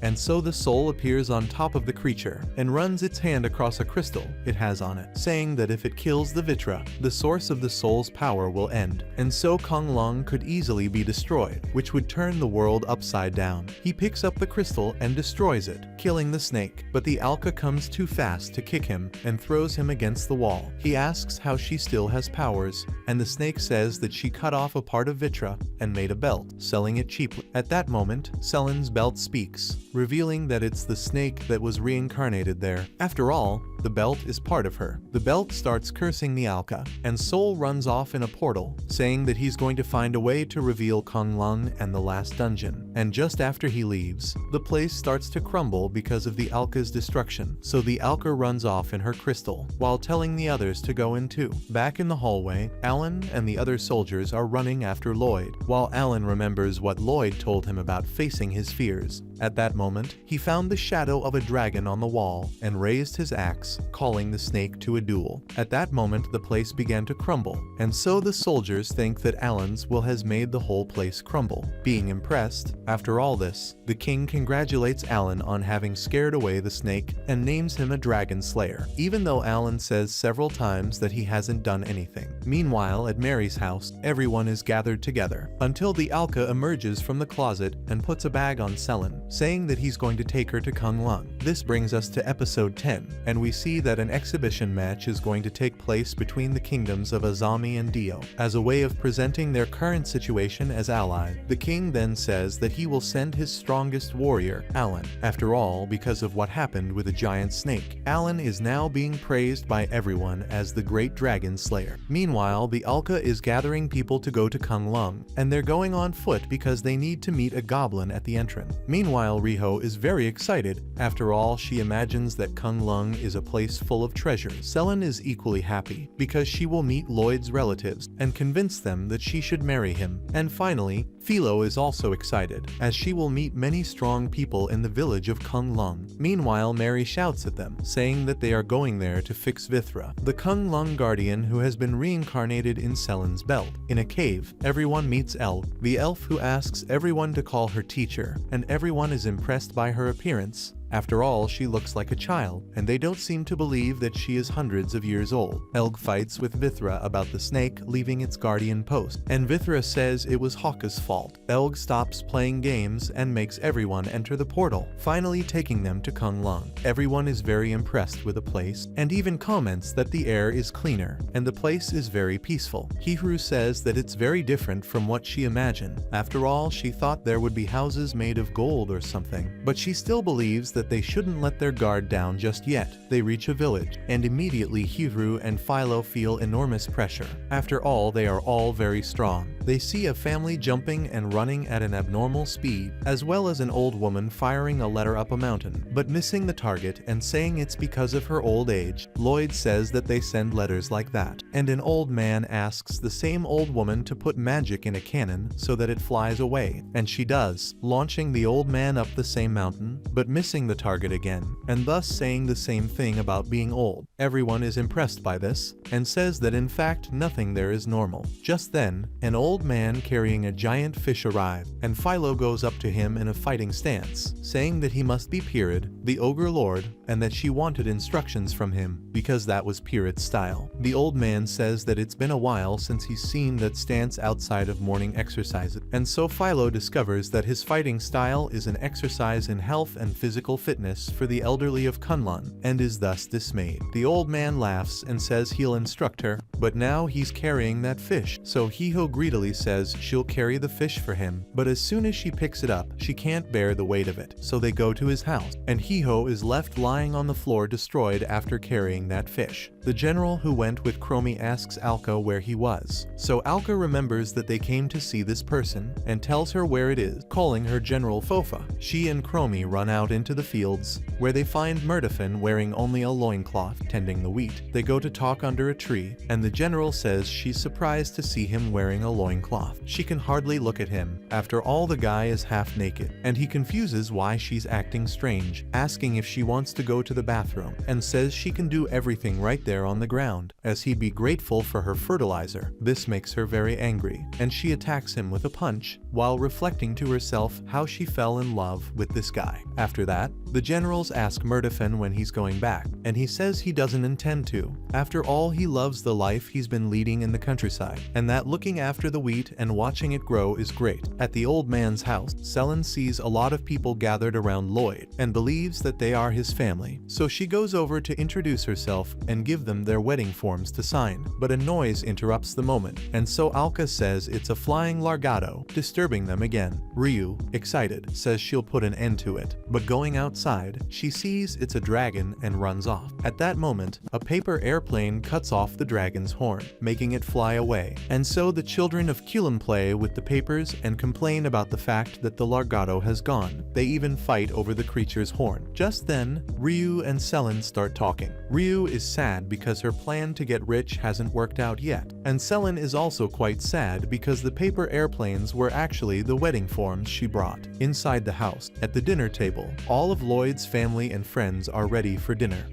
and so the soul appears on top of the creature and runs its hand across a crystal it has on it, saying that if it kills the Vitra, the source of the soul's power will end, and so Conlan could easily be destroyed, which would turn the world upside down. He picks up the crystal and destroys it, killing the snake, but the Alka comes too fast to kick him and throws him against the wall. He asks how she still has powers, and the snake says that she cut off a part of Vitra and made a belt, selling it cheaply. At that moment, Selen's belt speaks, revealing that it's the snake that was reincarnated there. After all, the belt is part of her. The belt starts cursing the Alka, and Soul runs off in a portal, saying that he's going to find a way to reveal Conlan and the last dungeon. And just after he leaves, the place starts to crumble because of the Alka's destruction, so the Alka runs off in her crystal, while telling the others to go in too. Back in the hallway, Allan and the other soldiers are running after Lloyd, while Allan remembers what Lloyd told him about facing his fears. At that moment, he found the shadow of a dragon on the wall and raised his axe, calling the snake to a duel. At that moment, the place began to crumble, and so the soldiers think that Allan's will has made the whole place crumble. Being impressed, after all this, the king congratulates Allan on having scared away the snake and names him a dragon slayer, even though Allan says several times that he hasn't done anything. Meanwhile, at Mary's house, everyone is gathered together, until the Alka emerges from the closet and puts a bag on Selen, saying that he's going to take her to Conlan. This brings us to episode 10, and we see that an exhibition match is going to take place between the kingdoms of Azami and Dio, as a way of presenting their current situation as allies. The king then says that he will send his strongest warrior, Allan. After all, because of what happened with the giant snake, Allan is now being praised by everyone as the great dragon slayer. Meanwhile, the Alka is gathering people to go to Conlan, and they're going on foot because they need to meet a goblin at the entrance. Meanwhile, Hiho is very excited. After all, she imagines that Conlan is a place full of treasures. Selen is equally happy because she will meet Lloyd's relatives and convince them that she should marry him. And finally, Philo is also excited, as she will meet many strong people in the village of Conlan. Meanwhile, Mary shouts at them, saying that they are going there to fix Vithra, the Conlan guardian who has been reincarnated in Selen's belt. In a cave, everyone meets Elg, the elf who asks everyone to call her teacher, and everyone is impressed by her appearance. After all, she looks like a child, and they don't seem to believe that she is hundreds of years old. Elg fights with Vithra about the snake leaving its guardian post, and Vithra says it was Hawka's fault. Elg stops playing games and makes everyone enter the portal, finally taking them to Conlan. Everyone is very impressed with the place, and even comments that the air is cleaner, and the place is very peaceful. Hiho says that it's very different from what she imagined. After all, she thought there would be houses made of gold or something, but she still believes that they shouldn't let their guard down just yet. They reach a village, and immediately Hiho and Philo feel enormous pressure. After all, they are all very strong. They see a family jumping and running at an abnormal speed, as well as an old woman firing a letter up a mountain, but missing the target and saying it's because of her old age. Lloyd says that they send letters like that, and an old man asks the same old woman to put magic in a cannon so that it flies away, and she does, launching the old man up the same mountain, but missing the target again, and thus saying the same thing about being old. Everyone is impressed by this, and says that in fact nothing there is normal. Just then, an old man carrying a giant fish arrives, and Philo goes up to him in a fighting stance, saying that he must be Pirid, the ogre lord, and that she wanted instructions from him, because that was Pirid's style. The old man says that it's been a while since he's seen that stance outside of morning exercises, and so Philo discovers that his fighting style is an exercise in health and physical fitness for the elderly of Conlan, and is thus dismayed. The old man laughs and says he'll instruct her, but now he's carrying that fish, so Hiho greedily says she'll carry the fish for him, but as soon as she picks it up, she can't bear the weight of it, so they go to his house, and Hiho is left lying on the floor destroyed after carrying that fish. The general who went with Chromie asks Alka where he was, so Alka remembers that they came to see this person, and tells her where it is, calling her General Fofa. She and Chromie run out into the fields, where they find Murderfin wearing only a loincloth, tending the wheat. They go to talk under a tree, and the general says she's surprised to see him wearing a loincloth. She can hardly look at him. After all, the guy is half naked, and he confuses why she's acting strange, asking if she wants to go to the bathroom, and says she can do everything right there on the ground, as he'd be grateful for her fertilizer. This makes her very angry, and she attacks him with a punch, while reflecting to herself how she fell in love with this guy. After that, the generals ask Murderfin when he's going back, and he says he doesn't intend to. After all, he loves the life he's been leading in the countryside, and that looking after the wheat and watching it grow is great. At the old man's house, Selen sees a lot of people gathered around Lloyd, and believes that they are his family, so she goes over to introduce herself and give them their wedding forms to sign, but a noise interrupts the moment, and so Alka says it's a flying largato, disturbing them again. Ryu, excited, says she'll put an end to it, but going outside, she sees it's a dragon and runs off. At that moment, a paper airplane cuts off the dragon's horn, making it fly away, and so the children of Kulin play with the papers and complain about the fact that the largato has gone. They even fight over the creature's horn. Just then, Ryu and Selen start talking. Ryu is sad because her plan to get rich hasn't worked out yet, and Selen is also quite sad because the paper airplanes were actually the wedding forms she brought. Inside the house, at the dinner table, all of Lloyd's family and friends are ready for dinner.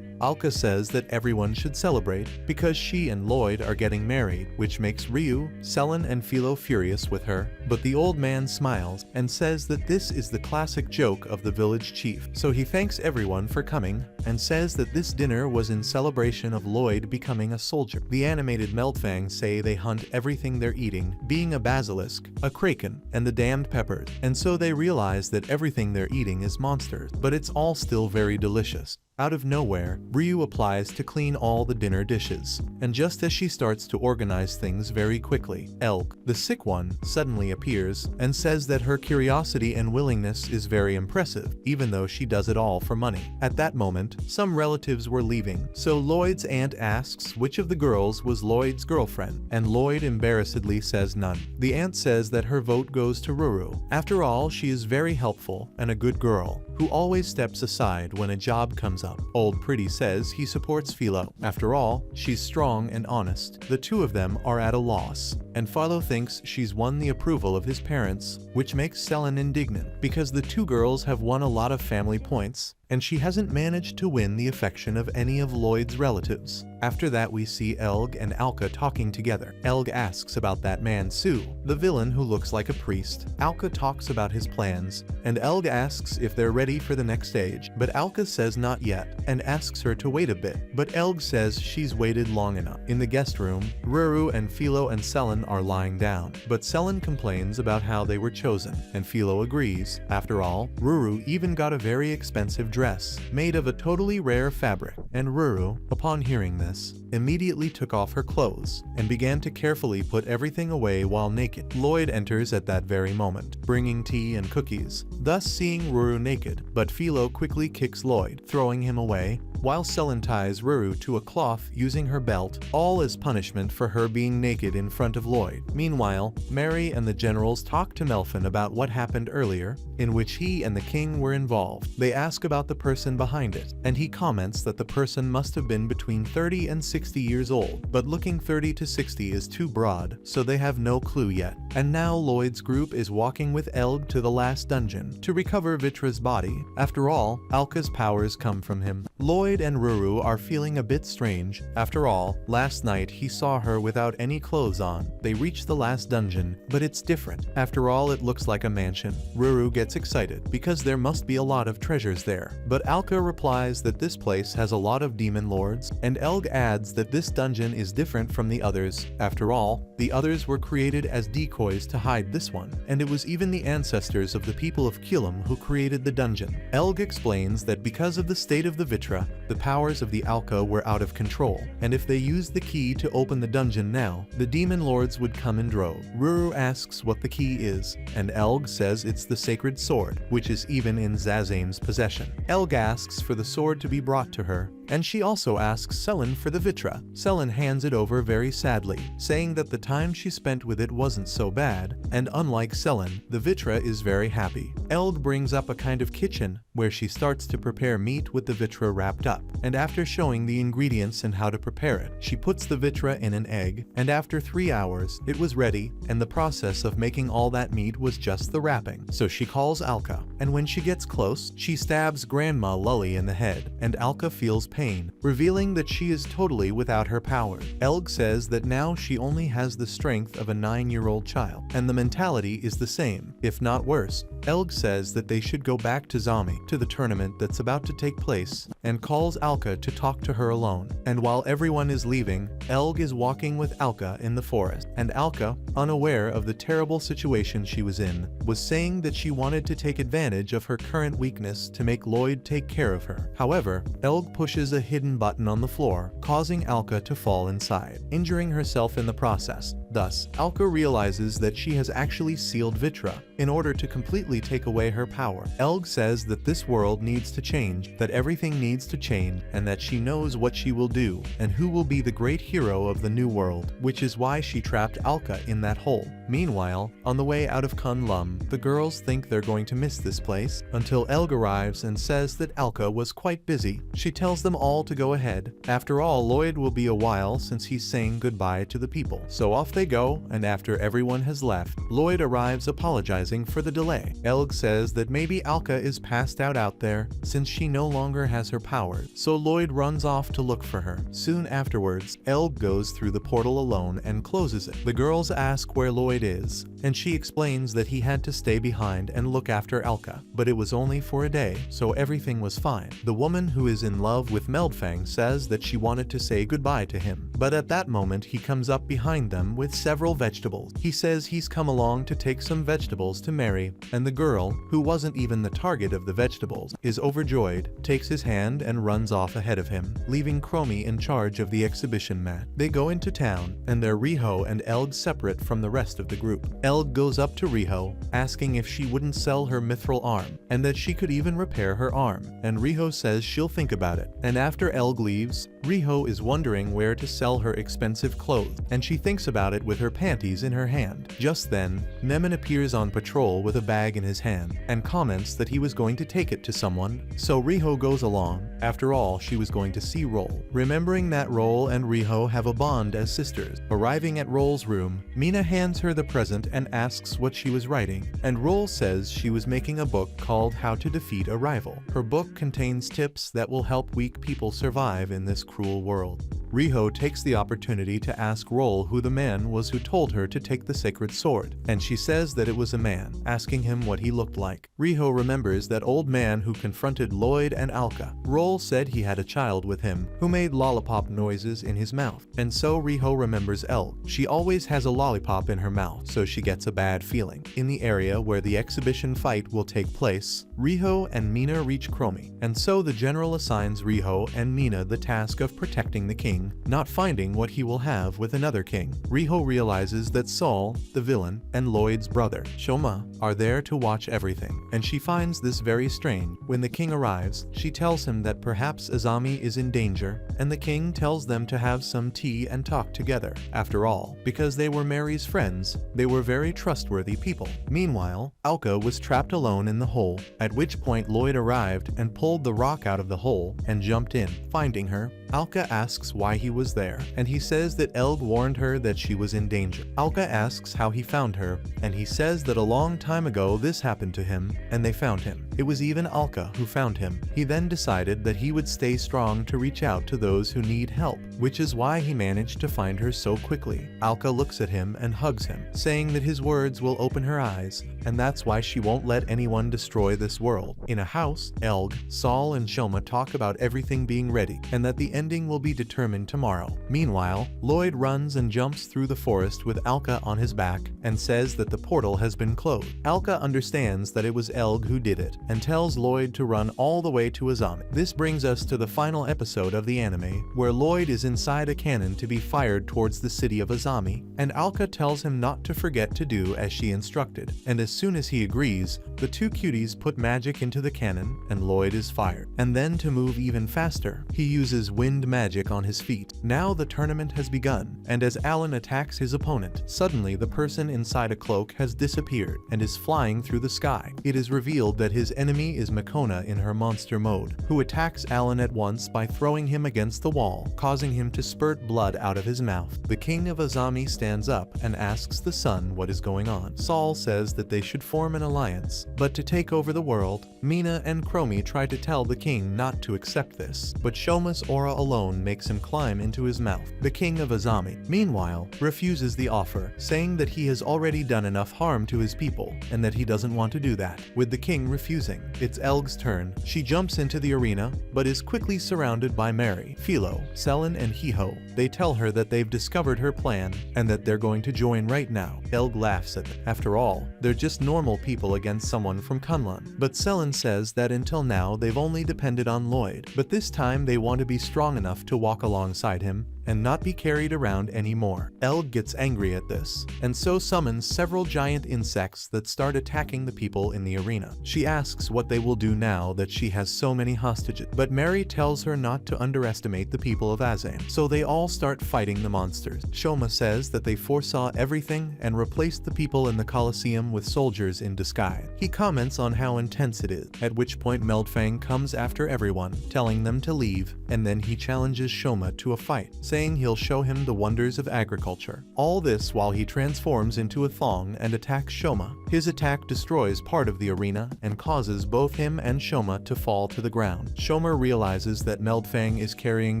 Alka says that everyone should celebrate because she and Lloyd are getting married, which makes Ryu, Selen, and Philo furious with her, but the old man smiles and says that this is the classic joke of the village chief, so he thanks everyone for coming and says that this dinner was in celebration of Lloyd becoming a soldier. The animated Meltfangs say they hunt everything they're eating, being a basilisk, a kraken, and the damned peppers, and so they realize that everything they're eating is monsters, but it's all still very delicious. Out of nowhere, Ryu applies to clean all the dinner dishes, and just as she starts to organize things very quickly, Elk, the sick one, suddenly appears and says that her curiosity and willingness is very impressive, even though she does it all for money. At that moment, some relatives were leaving, so Lloyd's aunt asks which of the girls was Lloyd's girlfriend, and Lloyd embarrassedly says none. The aunt says that her vote goes to Ruru. After all, she is very helpful and a good girl, who always steps aside when a job comes up. Old Pretty says he supports Philo. After all, she's strong and honest. The two of them are at a loss, and Philo thinks she's won the approval of his parents, which makes Selen indignant because the two girls have won a lot of family points, and she hasn't managed to win the affection of any of Lloyd's relatives. After that, we see Elg and Alka talking together. Elg asks about that man Sue, the villain who looks like a priest. Alka talks about his plans, and Elg asks if they're ready for the next stage, but Alka says not yet, and asks her to wait a bit, but Elg says she's waited long enough. In the guest room, Ruru and Philo and Selen are lying down, but Selen complains about how they were chosen, and Philo agrees. After all, Ruru even got a very expensive dress, made of a totally rare fabric, and Ruru, upon hearing this, immediately took off her clothes, and began to carefully put everything away while naked. Lloyd enters at that very moment, bringing tea and cookies, thus seeing Ruru naked, but Philo quickly kicks Lloyd, throwing him away, while Selen ties Ruru to a cloth using her belt, all as punishment for her being naked in front of Lloyd. Meanwhile, Mary and the generals talk to Melfin about what happened earlier, in which he and the king were involved. They ask about the person behind it, and he comments that the person must have been between 30 and 60 years old, but looking 30 to 60 is too broad, so they have no clue yet. And now Lloyd's group is walking with Elg to the last dungeon to recover Vitra's body. After all, Alka's powers come from him. Lloyd and Ruru are feeling a bit strange. After all, last night he saw her without any clothes on. They reach the last dungeon, but it's different. After all, it looks like a mansion. Ruru gets excited because there must be a lot of treasures there, but Alka replies that this place has a lot of demon lords, and Elg adds that this dungeon is different from the others. After all, the others were created as decoys to hide this one, and it was even the ancestors of the people of Kilum who created the dungeon. Elg explains that because of the state of the Vitra, the powers of the Alka were out of control, and if they used the key to open the dungeon now, the demon lords would come in droves. Ruru asks what the key is, and Elg says it's the sacred sword, which is even in Zazane's possession. Elg asks for the sword to be brought to her, and she also asks Selen for the Vitra. Selen hands it over very sadly, saying that the time she spent with it wasn't so bad, and unlike Selen, the Vitra is very happy. Elg brings up a kind of kitchen, where she starts to prepare meat with the Vitra wrapped up, and after showing the ingredients and how to prepare it, she puts the Vitra in an egg, and after 3 hours, it was ready, and the process of making all that meat was just the wrapping. So she calls Alka, and when she gets close, she stabs Grandma Lully in the head, and Alka feels pain, revealing that she is totally without her power. Elg says that now she only has the strength of a 9-year-old child, and the mentality is the same, if not worse. Elg says that they should go back to Zami, to the tournament that's about to take place, and calls Alka to talk to her alone. And while everyone is leaving, Elg is walking with Alka in the forest, and Alka, unaware of the terrible situation she was in, was saying that she wanted to take advantage of her current weakness to make Lloyd take care of her. However, Elg pushes a hidden button on the floor, causing Alka to fall inside, injuring herself in the process. Thus, Alka realizes that she has actually sealed Vitra in order to completely take away her power. Elg says that this world needs to change, that everything needs to change, and that she knows what she will do and who will be the great hero of the new world, which is why she trapped Alka in that hole. Meanwhile, on the way out of Conlan, the girls think they're going to miss this place until Elg arrives and says that Alka was quite busy. She tells them all to go ahead. After all, Lloyd will be a while since he's saying goodbye to the people. So off they go, and after everyone has left, Lloyd arrives apologizing for the delay. Elg says that maybe Alka is passed out there since she no longer has her power, so Lloyd runs off to look for her. Soon afterwards, Elg goes through the portal alone and closes it. The girls ask where Lloyd is, and she explains that he had to stay behind and look after Alka, but it was only for a day, so everything was fine. The woman who is in love with Meldfang says that she wanted to say goodbye to him, but at that moment he comes up behind them with several vegetables. He says he's come along to take some vegetables to Mary, and the girl, who wasn't even the target of the vegetables, is overjoyed, takes his hand and runs off ahead of him, leaving Chromie in charge of the exhibition mat. They go into town, and they're Hiho and Elg separate from the rest of the group. Elg goes up to Hiho, asking if she wouldn't sell her mithril arm, and that she could even repair her arm, and Hiho says she'll think about it. And after Elg leaves, Hiho is wondering where to sell her expensive clothes, and she thinks about it with her panties in her hand. Just then, Nemen appears on patrol with a bag in his hand, and comments that he was going to take it to someone, so Hiho goes along. After all, she was going to see Roll. Remembering that Roll and Hiho have a bond as sisters. Arriving at Roll's room, Mina hands her the present and asks what she was writing, and Roll says she was making a book called How to Defeat a Rival. Her book contains tips that will help weak people survive in this cruel world. Hiho takes the opportunity to ask Roll who the man was who told her to take the sacred sword, and she says that it was a man, asking him what he looked like. Hiho remembers that old man who confronted Lloyd and Alka. Roll said he had a child with him who made lollipop noises in his mouth, and so Hiho remembers Elle. She always has a lollipop in her mouth, so she gets a bad feeling. In the area where the exhibition fight will take place, Hiho and Mina reach Chromie, and so the general assigns Hiho and Mina the task of protecting the king, not finding what he will have with another king. Hiho realizes that Saul, the villain, and Lloyd's brother, Shoma, are there to watch everything, and she finds this very strange. When the king arrives, she tells him that perhaps Azami is in danger, and the king tells them to have some tea and talk together. After all, because they were Mary's friends, they were very trustworthy people. Meanwhile, Alka was trapped alone in the hole, at which point Lloyd arrived and pulled the rock out of the hole and jumped in. Finding her, Alka asks why he was there, and he says that Elg warned her that she was in danger. Alka asks how he found her, and he says that a long time ago this happened to him, and they found him. It was even Alka who found him. He then decided that he would stay strong to reach out to those who need help, which is why he managed to find her so quickly. Alka looks at him and hugs him, saying that his words will open her eyes, and that's why she won't let anyone destroy this world. In a house, Elg, Saul, and Shoma talk about everything being ready, and that the ending will be determined tomorrow. Meanwhile, Lloyd runs and jumps through the forest with Alka on his back and says that the portal has been closed. Alka understands that it was Elg who did it and tells Lloyd to run all the way to Azami. This brings us to the final episode of the anime, where Lloyd is inside a cannon to be fired towards the city of Azami, and Alka tells him not to forget to do as she instructed, and as soon as he agrees, the two cuties put magic into the cannon and Lloyd is fired. And then to move even faster, he uses wind magic on his feet. Now the tournament has begun, and as Allan attacks his opponent, suddenly the person inside a cloak has disappeared and is flying through the sky. It is revealed that his enemy is Makona in her monster mode, who attacks Allan at once by throwing him against the wall, causing him to spurt blood out of his mouth. The king of Azami stands up and asks the son what is going on. Saul says that they should form an alliance, but to take over the world. Mina and Chromie try to tell the king not to accept this, but Shoma's aura alone makes him climb into his mouth. The king of Azami, meanwhile, refuses the offer, saying that he has already done enough harm to his people, and that he doesn't want to do that. With the king refusing, it's Elg's turn. She jumps into the arena, but is quickly surrounded by Mary, Philo, Selen, and Hiho. They tell her that they've discovered her plan, and that they're going to join right now. Elg laughs at them. After all, they're just normal people against someone from Conlan. But Selen says that until now they've only depended on Lloyd, but this time they want to be strong enough to walk alongside him and not be carried around anymore. Elg gets angry at this, and so summons several giant insects that start attacking the people in the arena. She asks what they will do now that she has so many hostages, but Mary tells her not to underestimate the people of Azam, so they all start fighting the monsters. Shoma says that they foresaw everything and replaced the people in the Colosseum with soldiers in disguise. He comments on how intense it is, at which point Meldfang comes after everyone, telling them to leave, and then he challenges Shoma to a fight, saying he'll show him the wonders of agriculture. All this while he transforms into a thong and attacks Shoma. His attack destroys part of the arena and causes both him and Shoma to fall to the ground. Shoma realizes that Meldfang is carrying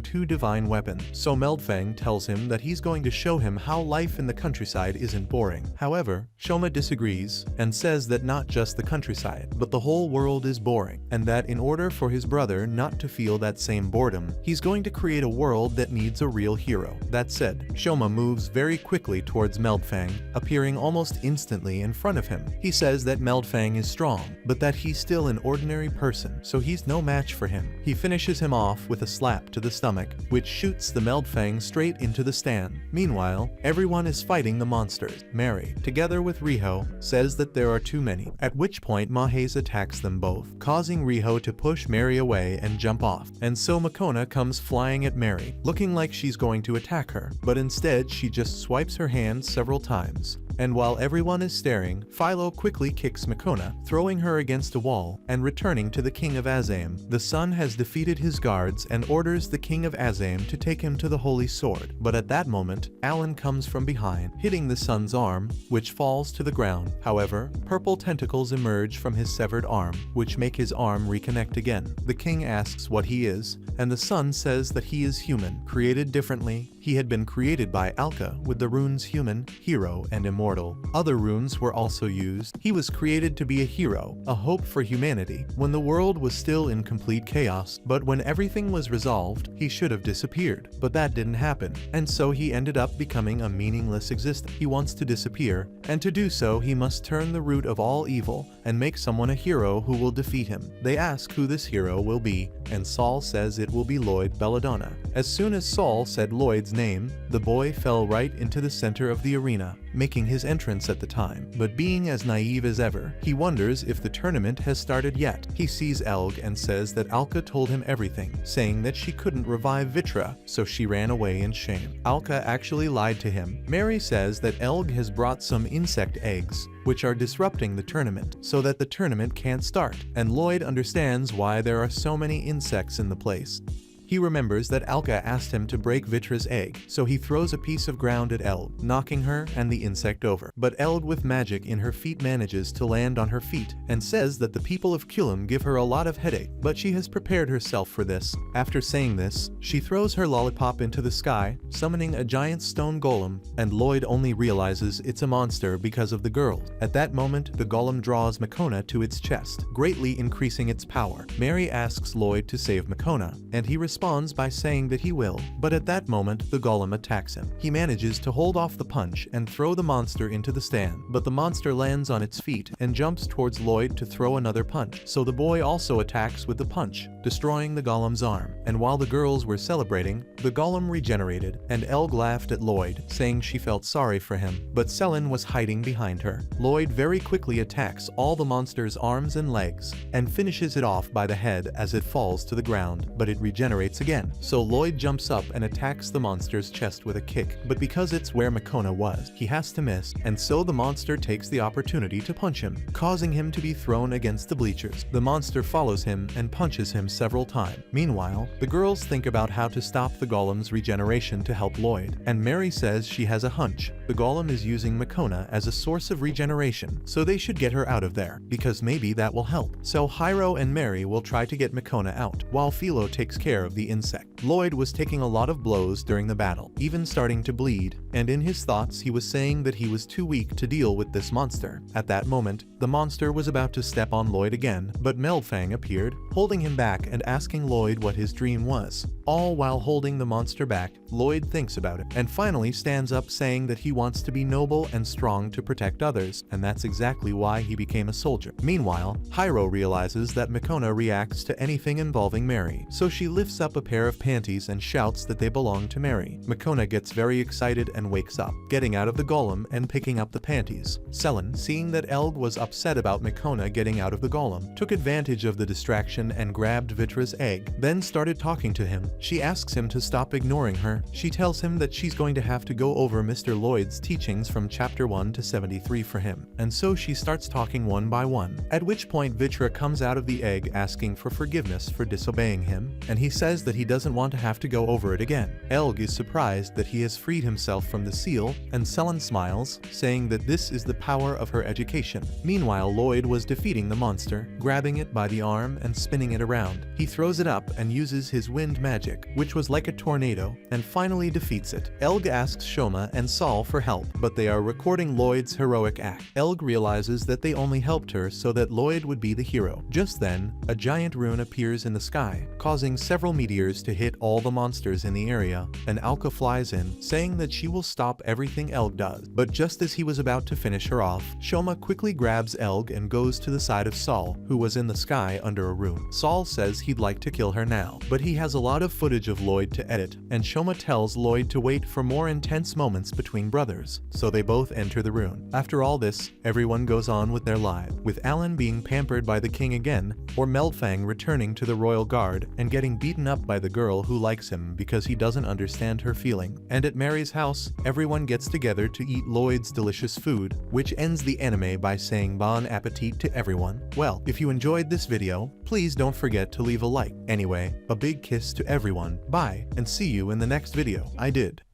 two divine weapons, so Meldfang tells him that he's going to show him how life in the countryside isn't boring. However, Shoma disagrees and says that not just the countryside, but the whole world is boring, and that in order for his brother not to feel that same boredom, he's going to create a world that needs a real real hero. That said, Shoma moves very quickly towards Meldfang, appearing almost instantly in front of him. He says that Meldfang is strong, but that he's still an ordinary person, so he's no match for him. He finishes him off with a slap to the stomach, which shoots the Meldfang straight into the stand. Meanwhile, everyone is fighting the monsters. Mary, together with Hiho, says that there are too many, at which point Mahes attacks them both, causing Hiho to push Mary away and jump off. And so Makona comes flying at Mary, looking like she's going to attack her, but instead she just swipes her hand several times. And while everyone is staring, Philo quickly kicks Makona, throwing her against a wall, and returning to the King of Azaim. The sun has defeated his guards and orders the King of Azaim to take him to the Holy Sword. But at that moment, Allan comes from behind, hitting the sun's arm, which falls to the ground. However, purple tentacles emerge from his severed arm, which make his arm reconnect again. The king asks what he is, and the sun says that he is human, created differently. He had been created by Alka with the runes human, hero, and immortal. Other runes were also used. He was created to be a hero, a hope for humanity, when the world was still in complete chaos. But when everything was resolved, he should have disappeared. But that didn't happen, and so he ended up becoming a meaningless existence. He wants to disappear, and to do so he must turn the root of all evil and make someone a hero who will defeat him. They ask who this hero will be, and Saul says it will be Lloyd Belladonna. As soon as Saul said Lloyd's name, the boy fell right into the center of the arena, making his entrance at the time. But being as naive as ever, he wonders if the tournament has started yet. He sees Elg and says that Alka told him everything, saying that she couldn't revive Vitra, so she ran away in shame. Alka actually lied to him. Mary says that Elg has brought some insect eggs, which are disrupting the tournament, so that the tournament can't start, and Lloyd understands why there are so many insects in the place. He remembers that Alka asked him to break Vitra's egg, so he throws a piece of ground at Elg, knocking her and the insect over. But Elg, with magic in her feet, manages to land on her feet, and says that the people of Kulim give her a lot of headache, but she has prepared herself for this. After saying this, she throws her lollipop into the sky, summoning a giant stone golem, and Lloyd only realizes it's a monster because of the girl. At that moment, the golem draws Makona to its chest, greatly increasing its power. Mary asks Lloyd to save Makona, and he responds by saying that he will, but at that moment the golem attacks him. He manages to hold off the punch and throw the monster into the stand, but the monster lands on its feet and jumps towards Lloyd to throw another punch, so the boy also attacks with the punch, destroying the golem's arm. And while the girls were celebrating, the golem regenerated, and Elg laughed at Lloyd, saying she felt sorry for him, but Selen was hiding behind her. Lloyd very quickly attacks all the monster's arms and legs, and finishes it off by the head as it falls to the ground, but it regenerates again. So Lloyd jumps up and attacks the monster's chest with a kick, but because it's where Makona was, he has to miss, and so the monster takes the opportunity to punch him, causing him to be thrown against the bleachers. The monster follows him and punches him several times. Meanwhile, the girls think about how to stop the golem's regeneration to help Lloyd, and Mary says she has a hunch. The golem is using Makona as a source of regeneration, so they should get her out of there, because maybe that will help. So Hiho and Mary will try to get Makona out, while Philo takes care of the insect. Lloyd was taking a lot of blows during the battle, even starting to bleed, and in his thoughts he was saying that he was too weak to deal with this monster. At that moment, the monster was about to step on Lloyd again, but Meldfang appeared, holding him back and asking Lloyd what his dream was. All while holding the monster back, Lloyd thinks about it, and finally stands up saying that he wants to be noble and strong to protect others, and that's exactly why he became a soldier. Meanwhile, Hiho realizes that Makona reacts to anything involving Mary, so she lifts up a pair of panties and shouts that they belong to Mary. Makona gets very excited and wakes up, getting out of the golem and picking up the panties. Selen, seeing that Elg was upset about Makona getting out of the golem, took advantage of the distraction and grabbed Vitra's egg, then started talking to him. She asks him to stop ignoring her. She tells him that she's going to have to go over Mr. Lloyd's teachings from chapter 1 to 73 for him, and so she starts talking one by one, at which point Vitra comes out of the egg asking for forgiveness for disobeying him, and he says that he doesn't want to have to go over it again. Elg is surprised that he has freed himself from the seal, and Selen smiles, saying that this is the power of her education. Meanwhile, Lloyd was defeating the monster, grabbing it by the arm and spinning it around. He throws it up and uses his wind magic, which was like a tornado, and finally defeats it. Elg asks Shoma and Saul for help, but they are recording Lloyd's heroic act. Elg realizes that they only helped her so that Lloyd would be the hero. Just then, a giant rune appears in the sky, causing several meters meteors to hit all the monsters in the area, and Alka flies in, saying that she will stop everything Elg does. But just as he was about to finish her off, Shoma quickly grabs Elg and goes to the side of Saul, who was in the sky under a room. Saul says he'd like to kill her now, but he has a lot of footage of Lloyd to edit, and Shoma tells Lloyd to wait for more intense moments between brothers, so they both enter the room. After all this, everyone goes on with their lives, with Allan being pampered by the king again, or Melfang returning to the royal guard and getting beaten up by the girl who likes him because he doesn't understand her feeling. And at Mary's house, everyone gets together to eat Lloyd's delicious food, which ends the anime by saying bon appetit to everyone. Well, if you enjoyed this video, please don't forget to leave a like. Anyway, a big kiss to everyone, bye, and see you in the next video. I did.